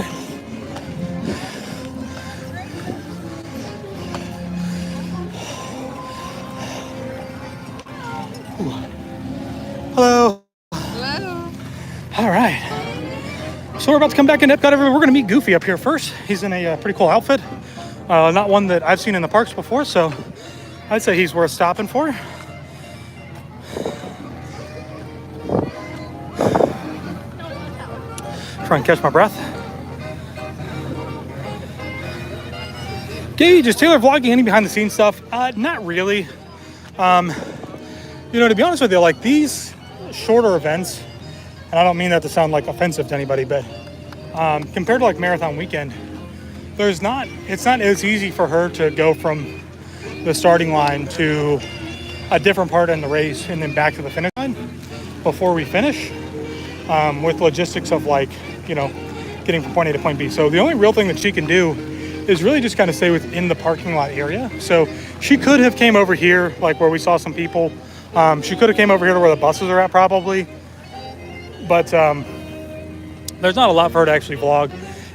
Ooh. Hello.
Hello.
All right. So we're about to come back in Epcot. We're going to meet Goofy up here first. He's in a pretty cool outfit. Not one that I've seen in the parks before, so I'd say he's worth stopping for. Try and catch my breath. Gage, is Taylor vlogging any behind the scenes stuff? Not really. You know, to be honest with you, like these shorter events, and I don't mean that to sound like offensive to anybody, but compared to like Marathon Weekend, it's not as easy for her to go from the starting line to a different part in the race and then back to the finish line before we finish, with logistics of like, you know, getting from point A to point B. So the only real thing that she can do is really just kind of stay within the parking lot area. So she could have came over here, like where we saw some people. She could have came over here to where the buses are at probably, but there's not a lot for her to actually vlog.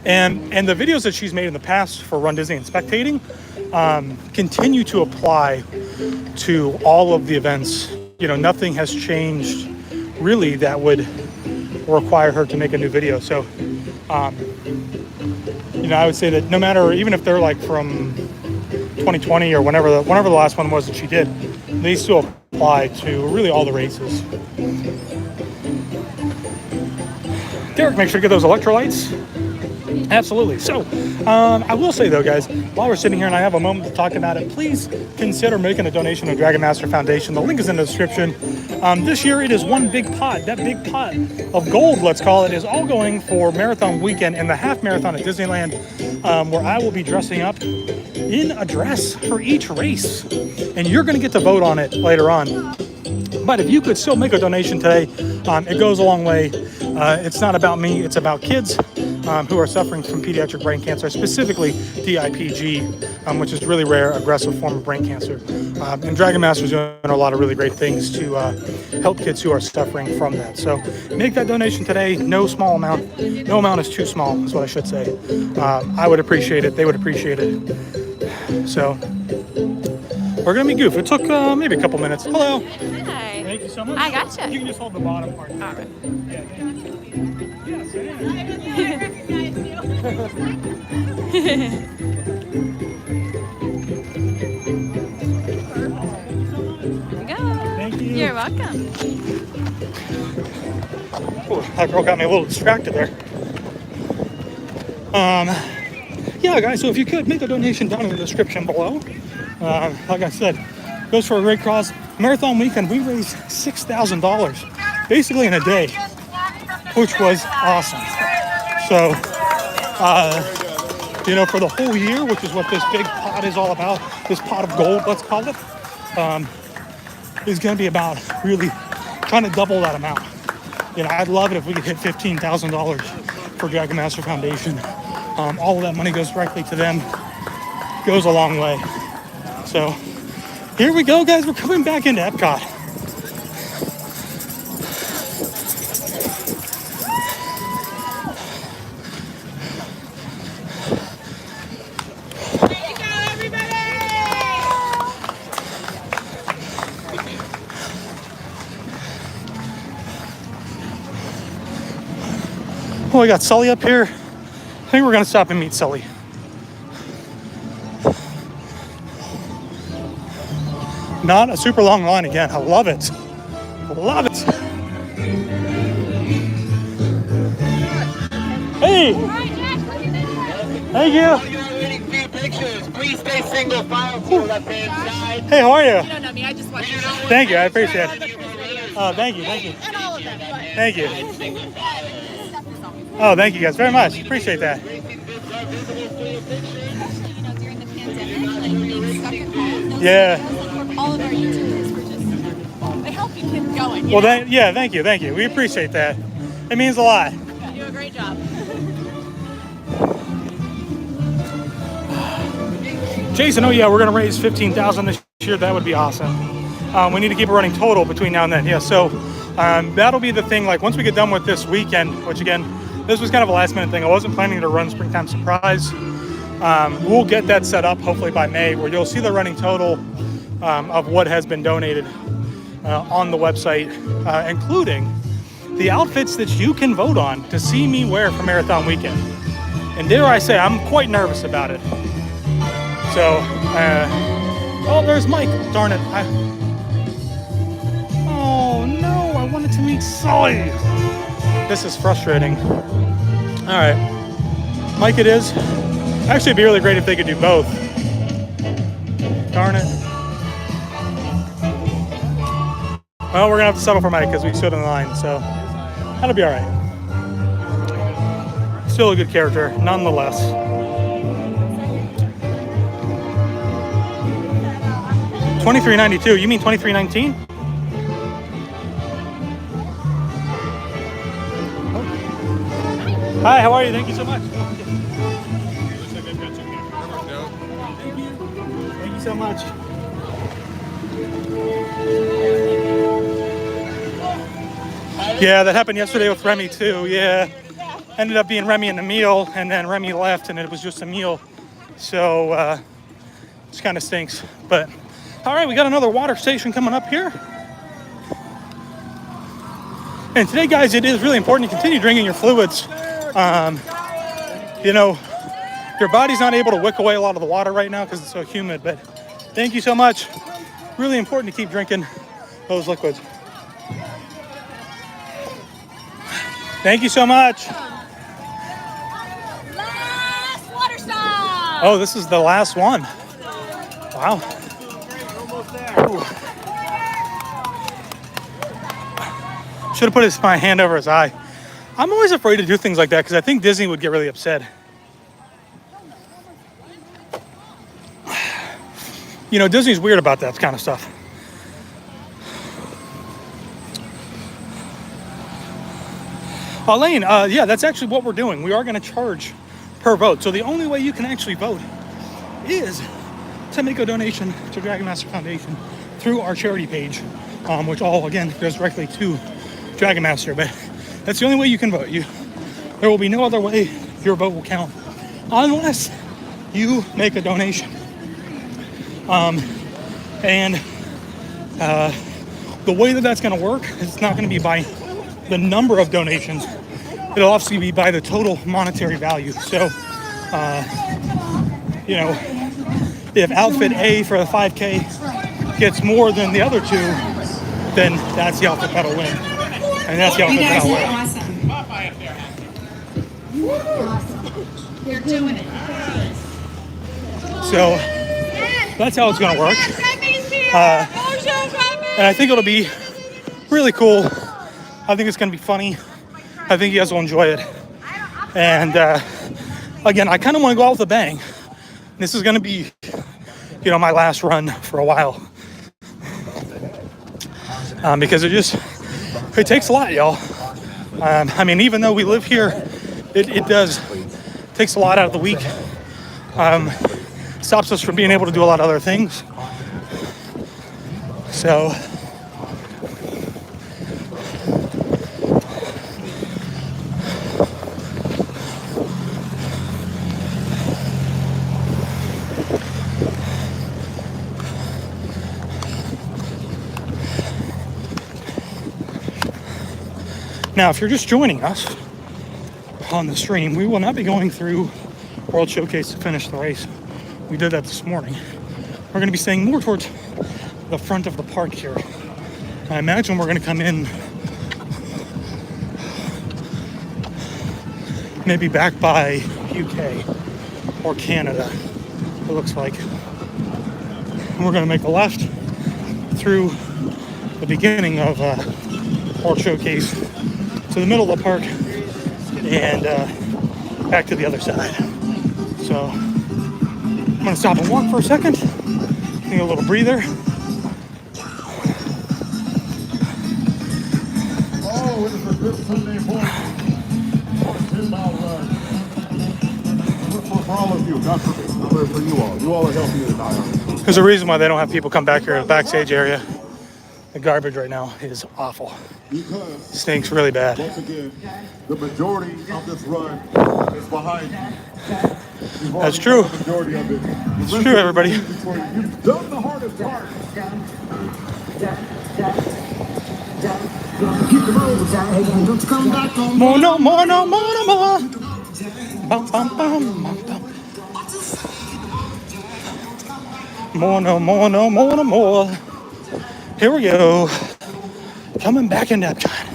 And the videos that she's made in the past for Run Disney and spectating continue to apply to all of the events. You know, nothing has changed really that would require her to make a new video. So, you know, I would say that no matter, even if they're like from 2020 or whenever the last one was that she did, they still apply to really all the races. Derek, make sure to get those electrolytes. Absolutely. So, I will say though, guys, while we're sitting here and I have a moment to talk about it, please consider making a donation to Dragon Master Foundation. The link is in the description. This year it is one big pot. That big pot of gold, let's call it, is all going for Marathon Weekend and the half marathon at Disneyland, where I will be dressing up in a dress for each race. And you're going to get to vote on it later on. But if you could still make a donation today, it goes a long way. It's not about me, it's about kids who are suffering from pediatric brain cancer, specifically DIPG, which is really rare, aggressive form of brain cancer. And Dragon Master is doing a lot of really great things to help kids who are suffering from that. So make that donation today. No small amount. No amount is too small, is what I should say. I would appreciate it. They would appreciate it. So we're going to meet Goof. It took maybe a couple minutes. Hello.
Hi.
Thank you so much.
I gotcha.
You can just hold the bottom part.
All right.
Yeah, thank you. Yes, it is. Thank you.
You're welcome.
Ooh, that girl got me a little distracted there. Yeah, guys, so if you could make a donation down in the description below. Like I said, goes for a great cause. Marathon Weekend, we raised $6,000 basically in a day, which was awesome. So, you know, for the whole year, which is what this big pot is all about, this pot of gold, let's call it, is going to be about really trying to double that amount. You know, I'd love it if we could hit $15,000 for Dragon Master Foundation. All of that money goes directly to them. goes a long way. So here we go, guys. We're coming back into Epcot. Oh, we got Sully up here. I think we're gonna stop and meet Sully. Not a super long line again. I love it. Love it. Hey! Thank you.
Please stay single file to the left-hand side.
Hey, how are you?
You don't know me, I just watch you.
Thank you, I appreciate it. Oh, thank you, thank you.
And all of them.
Thank you. Oh, thank you guys very much. Appreciate that.
You know, during the pandemic, like being stuck at home, those
Yeah.
videos, like, all of our YouTubers were just, they help you keep going.
Well, yeah, thank you, thank you. We appreciate that. It means a lot.
You do a great job.
Jason, oh yeah, we're gonna raise $15,000 this year. That would be awesome. We need to keep a running total between now and then. Yeah, so that'll be the thing. Like once we get done with this weekend, which again, this was kind of a last minute thing. I wasn't planning to run Springtime Surprise. We'll get that set up hopefully by May, where you'll see the running total of what has been donated on the website, including the outfits that you can vote on to see me wear for Marathon Weekend. And dare I say, I'm quite nervous about it. So, oh, there's Mike. Darn it. Oh no, I wanted to meet Sully. This is frustrating. All right, Mike it is. Actually, it'd be really great if they could do both. Darn it. Well, we're gonna have to settle for Mike because we stood in line, so that'll be all right. Still a good character, nonetheless. $23.92. You mean $23.19? Hi, how are you? Thank you so much. Thank you so much. Yeah, that happened yesterday with Remy too. Yeah, ended up being Remy and Emil, and then Remy left, and it was just Emil. So it kind of stinks. But all right, we got another water station coming up here. And today, guys, it is really important to continue drinking your fluids. You know, your body's not able to wick away a lot of the water right now because it's so humid, but thank you so much. Really important to keep drinking those liquids. Thank you so much.
Last water stop.
Oh, this is the last one. Wow. Should have put my hand over his eye. I'm always afraid to do things like that because I think Disney would get really upset. You know, Disney's weird about that kind of stuff. Elaine, yeah, that's actually what we're doing. We are going to charge per vote. So the only way you can actually vote is to make a donation to Dragon Master Foundation through our charity page, which all, again, goes directly to Dragon Master. But that's the only way you can vote. There will be no other way your vote will count unless you make a donation. The way that that's going to work is it's not going to be by the number of donations. It'll obviously be by the total monetary value. So, you know, if outfit A for the 5K gets more than the other two, then that's the outfit that'll win. And that's the outfit that'll win.
Awesome. You're doing it.
So that's how it's going to work. And I think it'll be really cool. I think it's going to be funny. I think you guys will enjoy it. And again, I kind of want to go out with a bang. This is going to be, you know, my last run for a while. Because it takes a lot, y'all. I mean, even though we live here, it takes a lot out of the week. stops us from being able to do a lot of other things. So now, if you're just joining us on the stream, we will not be going through World Showcase to finish the race. We did that this morning. We're going to be staying more towards the front of the park here. I imagine we're going to come in maybe back by UK or Canada, it looks like. And we're going to make a left through the beginning of World Showcase to the middle of the park and back to the other side. So I'm gonna stop and walk for a second, take a little breather.
Oh, it is a good Sunday morning. 10-mile run. For all of you, not for me, but for you all. You all are helping me tonight.
There's a reason why they don't have people come back here to the backstage area. The garbage right now is awful.
Because
Stinks really bad.
once again, the majority of this run is behind you.
That's true.
The majority of it.
It's true, everybody.
You've done the hardest part.
More, no, more, no, more, no, more. Bum, bum, bum, bum, bum. More, no, more, no, more, no, more. Here we go. Coming back in Epcot.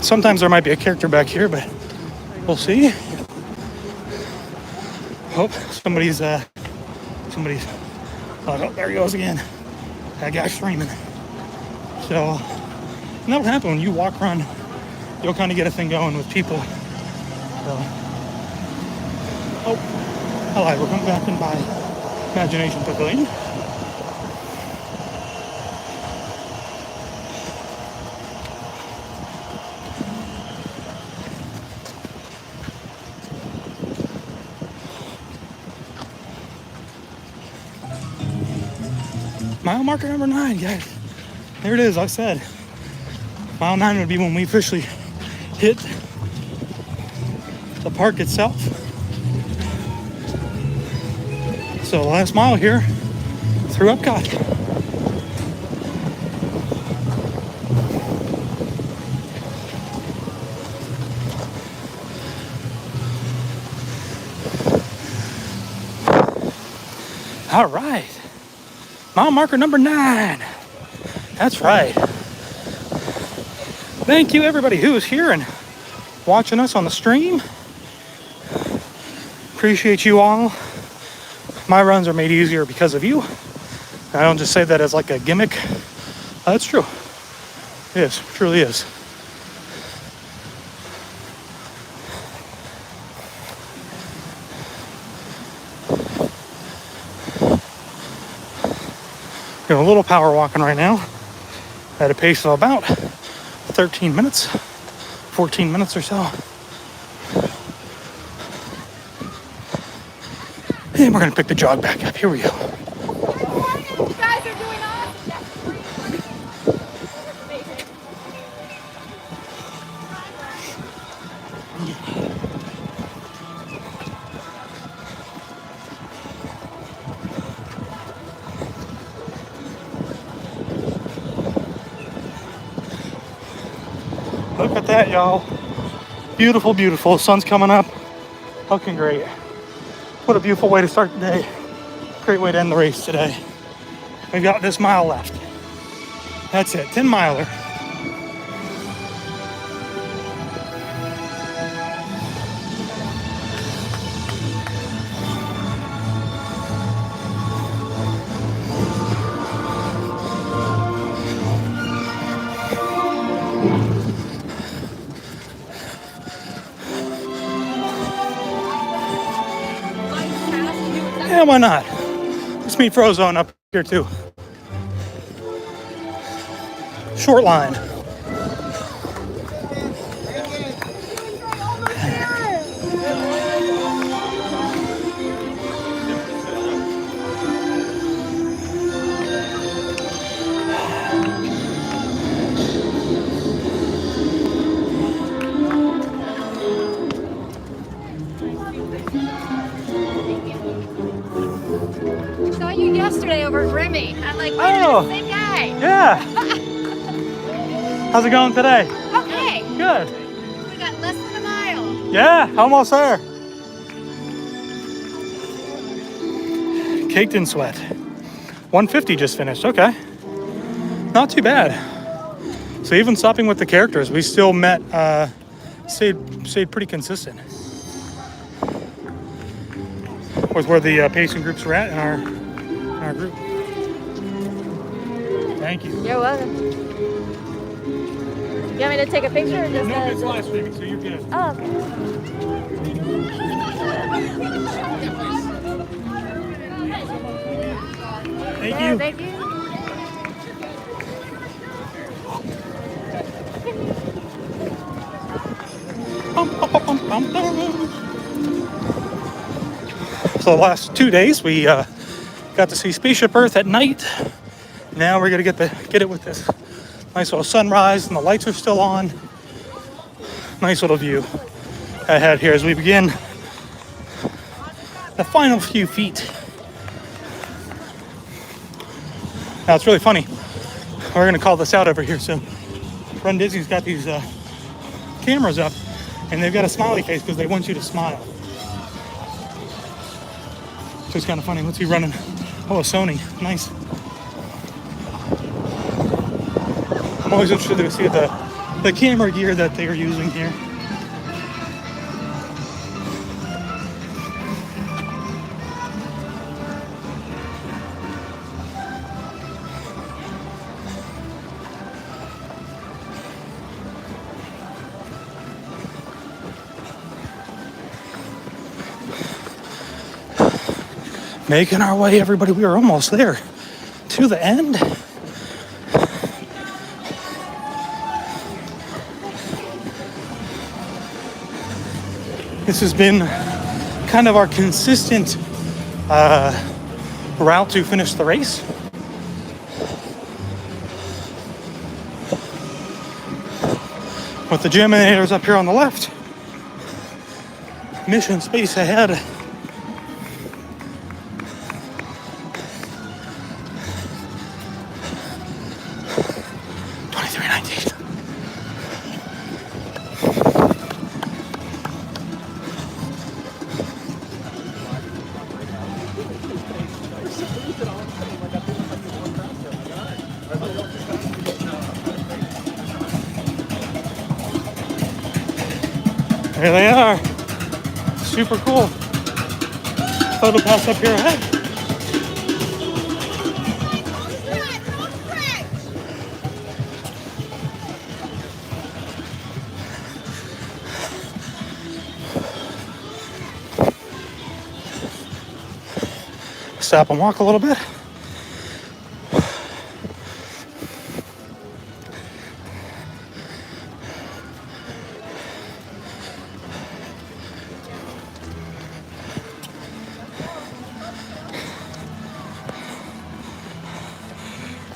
Sometimes there might be a character back here, but we'll see. Oh, somebody's, oh, there he goes again. That guy's streaming. So, and that'll happen when you walk around. You'll kind of get a thing going with people. So, oh, hello, we're coming back in by Imagination Pavilion. Mile marker number 9, guys. There it is, like I said. Mile 9 would be when we officially hit the park itself. So last mile here through Epcot. All right. Mile marker number 9. That's right. Thank you everybody who is here and watching us on the stream. Appreciate you all. My runs are made easier because of you. I don't just say that as like a gimmick. That's true. It is, truly is. Doing a little power walking right now at a pace of about 13 minutes, 14 minutes or so. And we're gonna pick the jog back up. Here we go.
You guys are doing awesome.
Look at that, y'all. Beautiful, beautiful. Sun's coming up. Looking great. What a beautiful way to start the day. Great way to end the race today. We've got this mile left. That's it, 10 miler. Yeah, why not? Let's meet Frozone up here too. Short line. Oh.
Same guy.
Yeah. How's it going today?
Okay.
Good.
We got less than a mile.
Yeah, almost there. Caked in sweat. 150 just finished. Okay. Not too bad. So even stopping with the characters, we still met, stayed pretty consistent with where the pacing groups were at in our group. Thank you.
You're welcome. You want me to take a picture or just?
No, it's live streaming, so you're good.
Oh, okay.
Thank
Yeah,
you.
thank you.
So the last 2 days we got to see Spaceship Earth at night. Now we're gonna get it with this nice little sunrise, and the lights are still on. Nice little view ahead here as we begin the final few feet. Now it's really funny. We're gonna call this out over here. So Run Disney's got these cameras up, and they've got a smiley face because they want you to smile. So it's kind of funny. What's he running? Oh, a Sony. Nice. I'm always interested to see the camera gear that they are using here. Making our way, everybody. We are almost there to the end. This has been kind of our consistent route to finish the race. With the Geminators up here on the left, mission space ahead. There they are. Super cool. Photo pass up here ahead. Stop and walk a little bit.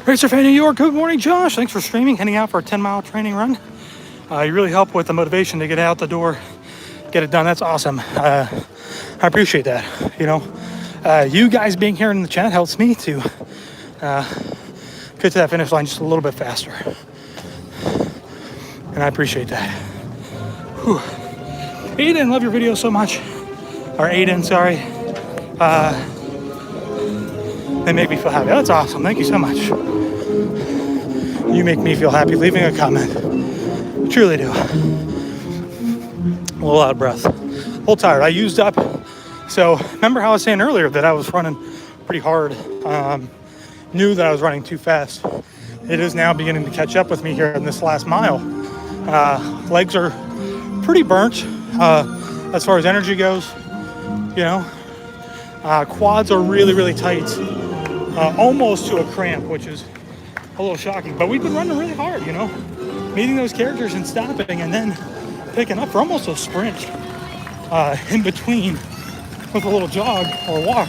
Racer Fan New York, good morning, Josh. Thanks for streaming, heading out for a 10-mile training run. You really help with the motivation to get out the door, get it done. That's awesome. I appreciate that. You know, you guys being here in the chat helps me to get to that finish line just a little bit faster. And I appreciate that. Whew. Aiden, love your video so much. Or Aiden, sorry. They make me feel happy. That's awesome. Thank you so much. You make me feel happy leaving a comment. I truly do. A little out of breath. A little tired. I used up. So remember how I was saying earlier that I was running pretty hard. Knew that I was running too fast. It is now beginning to catch up with me here in this last mile. Legs are pretty burnt as far as energy goes. You know, quads are really, really tight. Almost to a cramp, which is a little shocking. But we've been running really hard, you know, meeting those characters and stopping and then picking up for almost a sprint in between with a little jog or walk.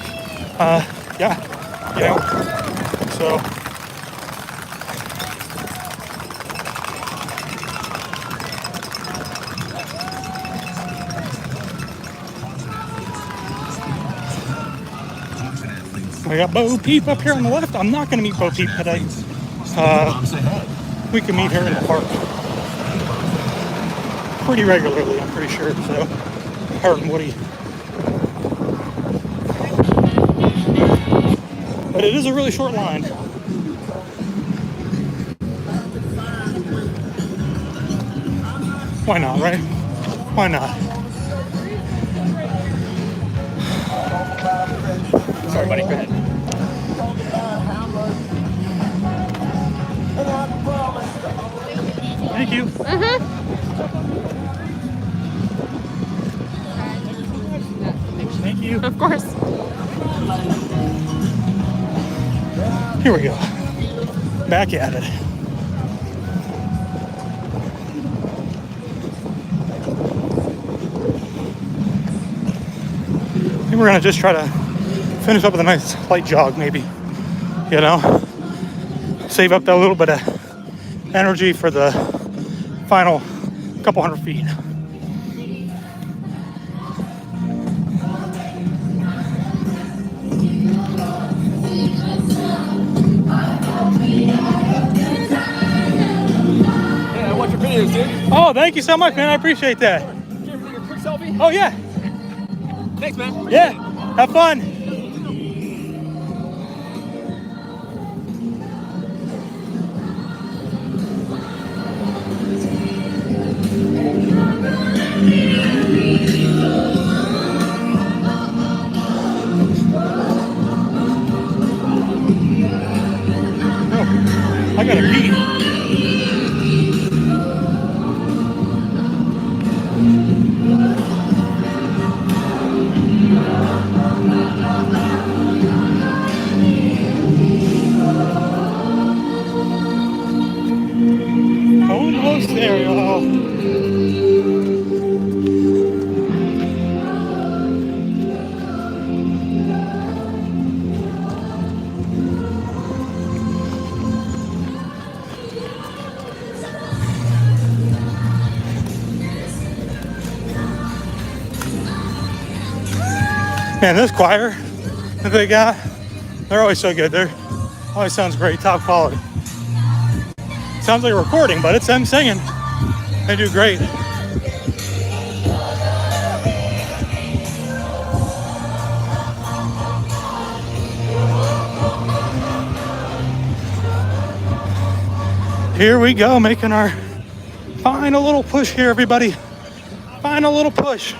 Yeah, you know, so. We got Bo Peep up here on the left. I'm not going to meet Bo Peep today. We can meet her in the park pretty regularly, I'm pretty sure. So, her and Woody. But it is a really short line. Why not, right? Why not?
Sorry, buddy. Go ahead.
Thank you. Thank you.
Of course.
Here we go. Back at it. I think we're gonna just try to finish up with a nice light jog, maybe. You know, save up that little bit of energy for the final couple hundred feet.
Hey, I watch your videos, dude.
Oh, thank you so much, man. I appreciate that.
Can you take a quick selfie?
Oh, yeah.
Thanks, man.
Yeah. Have fun. Oh, I gotta pee. Almost there, y'all. Man, this choir that they got, they're always so good. They're always sounds great, top quality. Sounds like a recording, but it's them singing. They do great. Here we go, making our final little push here, everybody. Final little push.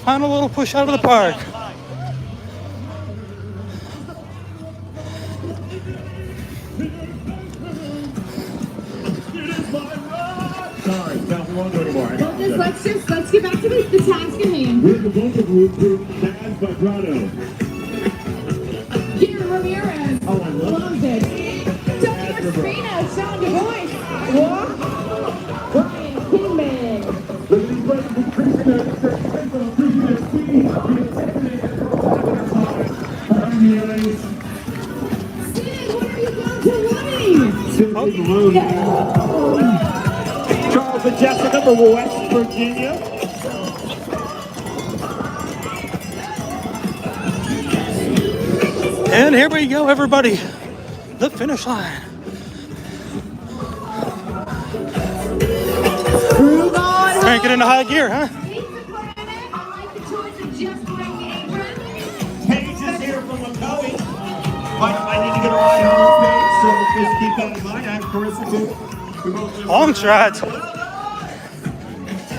Final little push out of the park.
Let's get back to the task at hand.
With the vocal group, Taz Vibrato.
Here, Ramirez.
Oh, I love
it. Dr. Spino, sound of voice. What? Brian Kingman.
Look at these brothers increasing their speed.
Sid, what are you going to running?
Charles and Jessica from West Virginia.
And here we go, everybody. The finish line. Crank it into high gear, huh?
Paige is here from Macaulay. I need to get a ride on Paige, so just keep that in mind. I have Carissa too. We both live
Long strides.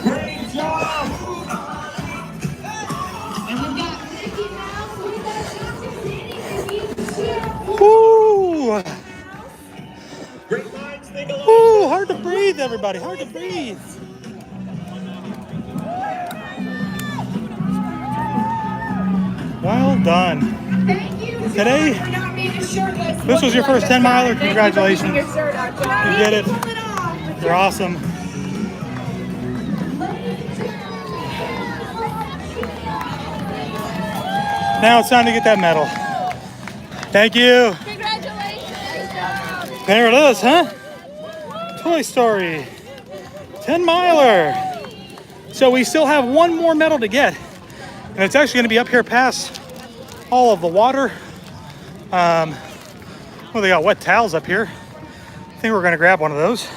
Great job!
Woo!
Great minds think alike.
Woo! Hard to breathe, everybody. Hard to breathe. Well done.
Thank you.
Today, this was your first 10 miler. Congratulations. You did it. You're awesome. Now it's time to get that medal. Thank you.
Congratulations.
There it is, huh? Toy Story. 10 miler. So we still have one more medal to get. And it's actually going to be up here past all of the water Well, they got wet towels up here. I think we're gonna grab one of those.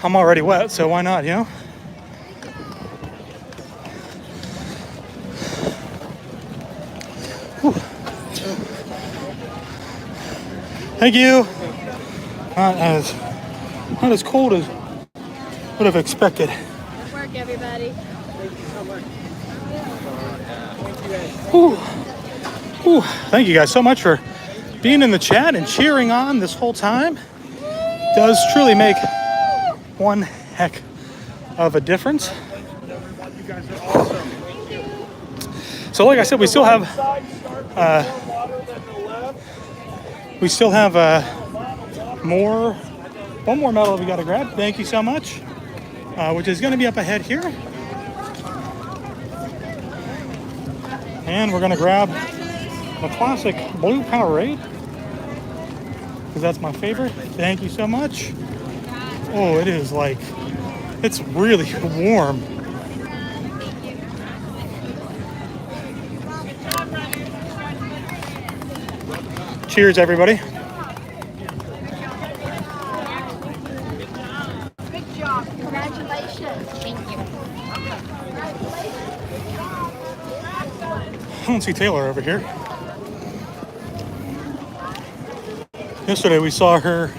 I'm already wet, so why not, you know? Whew. Thank you. Not as cold as would have expected.
Good work, everybody.
Whew. Whew. Thank you guys so much for being in the chat and cheering on this whole time. Does truly make one heck of a difference.
You guys are awesome.
So like I said, we still have one more medal we got to grab. Thank you so much, which is going to be up ahead here. And we're going to grab the classic blue Powerade, because that's my favorite. Thank you so much. Oh, it is like, it's really warm. Cheers, everybody.
Good job. Congratulations. Thank you.
I don't see Taylor over here. Yesterday we saw her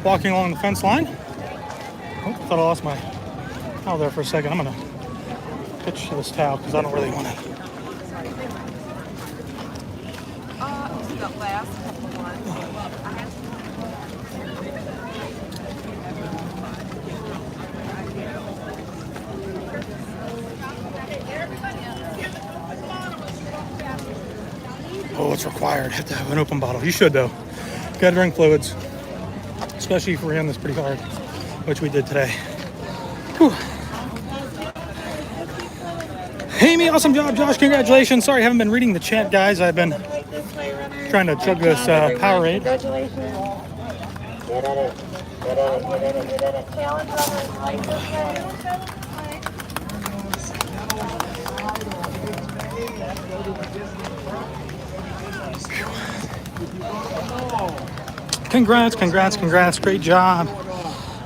walking along the fence line. Oh, thought I lost my towel there for a second. I'm gonna pitch to this towel because I don't really want it.
The last couple ones.
Oh, it's required. Have to have an open bottle. You should though. Gotta drink fluids, especially if we ran this pretty hard, which we did today. Whew. Amy, awesome job. Josh, congratulations. Sorry I haven't been reading the chat, guys. I've been trying to chug this Powerade.
Congratulations. Get at it. Get at it. Get at it. Get at it. Challenge runners like this
Congrats, congrats, congrats. Great job.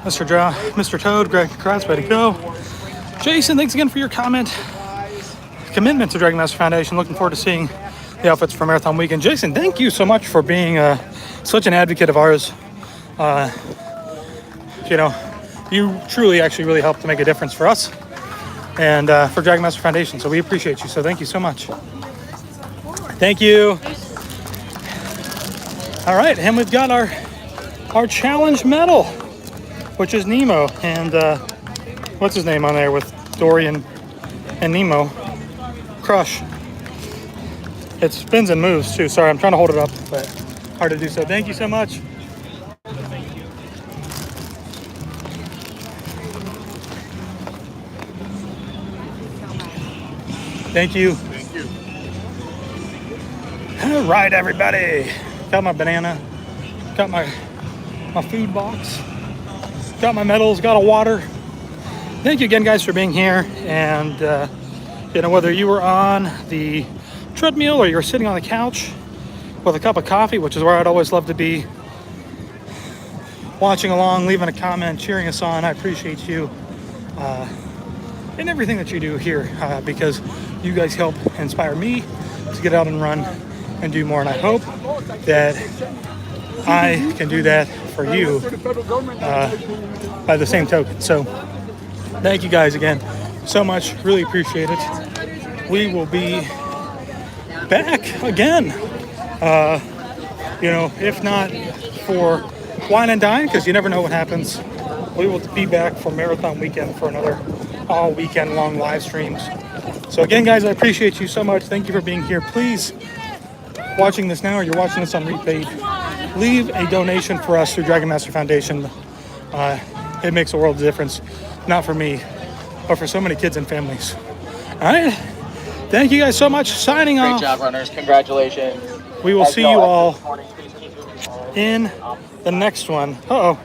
Mr. Toad, great, congrats, way to go. Jason, thanks again for your commitment to Dragon Master Foundation. Looking forward to seeing the outfits for Marathon Weekend. Jason, thank you so much for being such an advocate of ours. You know, you truly actually really helped to make a difference for us and for Dragon Master Foundation. So we appreciate you. So thank you so much. Thank you. All right, and we've got our challenge medal, which is Nemo, and what's his name on there with Dory and Nemo? Crush. It spins and moves too. Sorry, I'm trying to hold it up, but hard to do so. Thank you so much. Thank you.
Thank you.
All right, everybody. Got my banana. Got my food box. Got my medals. Got a water. Thank you again, guys, for being here. And you know, whether you were on the treadmill or you're sitting on the couch with a cup of coffee, which is where I'd always love to be, watching along, leaving a comment, cheering us on. I appreciate you and everything that you do here because you guys help inspire me to get out and run and do more. And I hope that I can do that for you by the same token. So thank you guys again so much. Really appreciate it. We will be back again. You know, if not for Wine and Dine, because you never know what happens. We will be back for Marathon Weekend for another all weekend long live streams. So again, guys, I appreciate you so much. Thank you for being here. Please, watching this now or you're watching this on replay, leave a donation for us through Dragon Master Foundation. It makes a world of difference, not for me, but for so many kids and families. All right. Thank you guys so much. Signing off.
Great job, runners. Congratulations.
We will see you all in the next one. Uh-oh.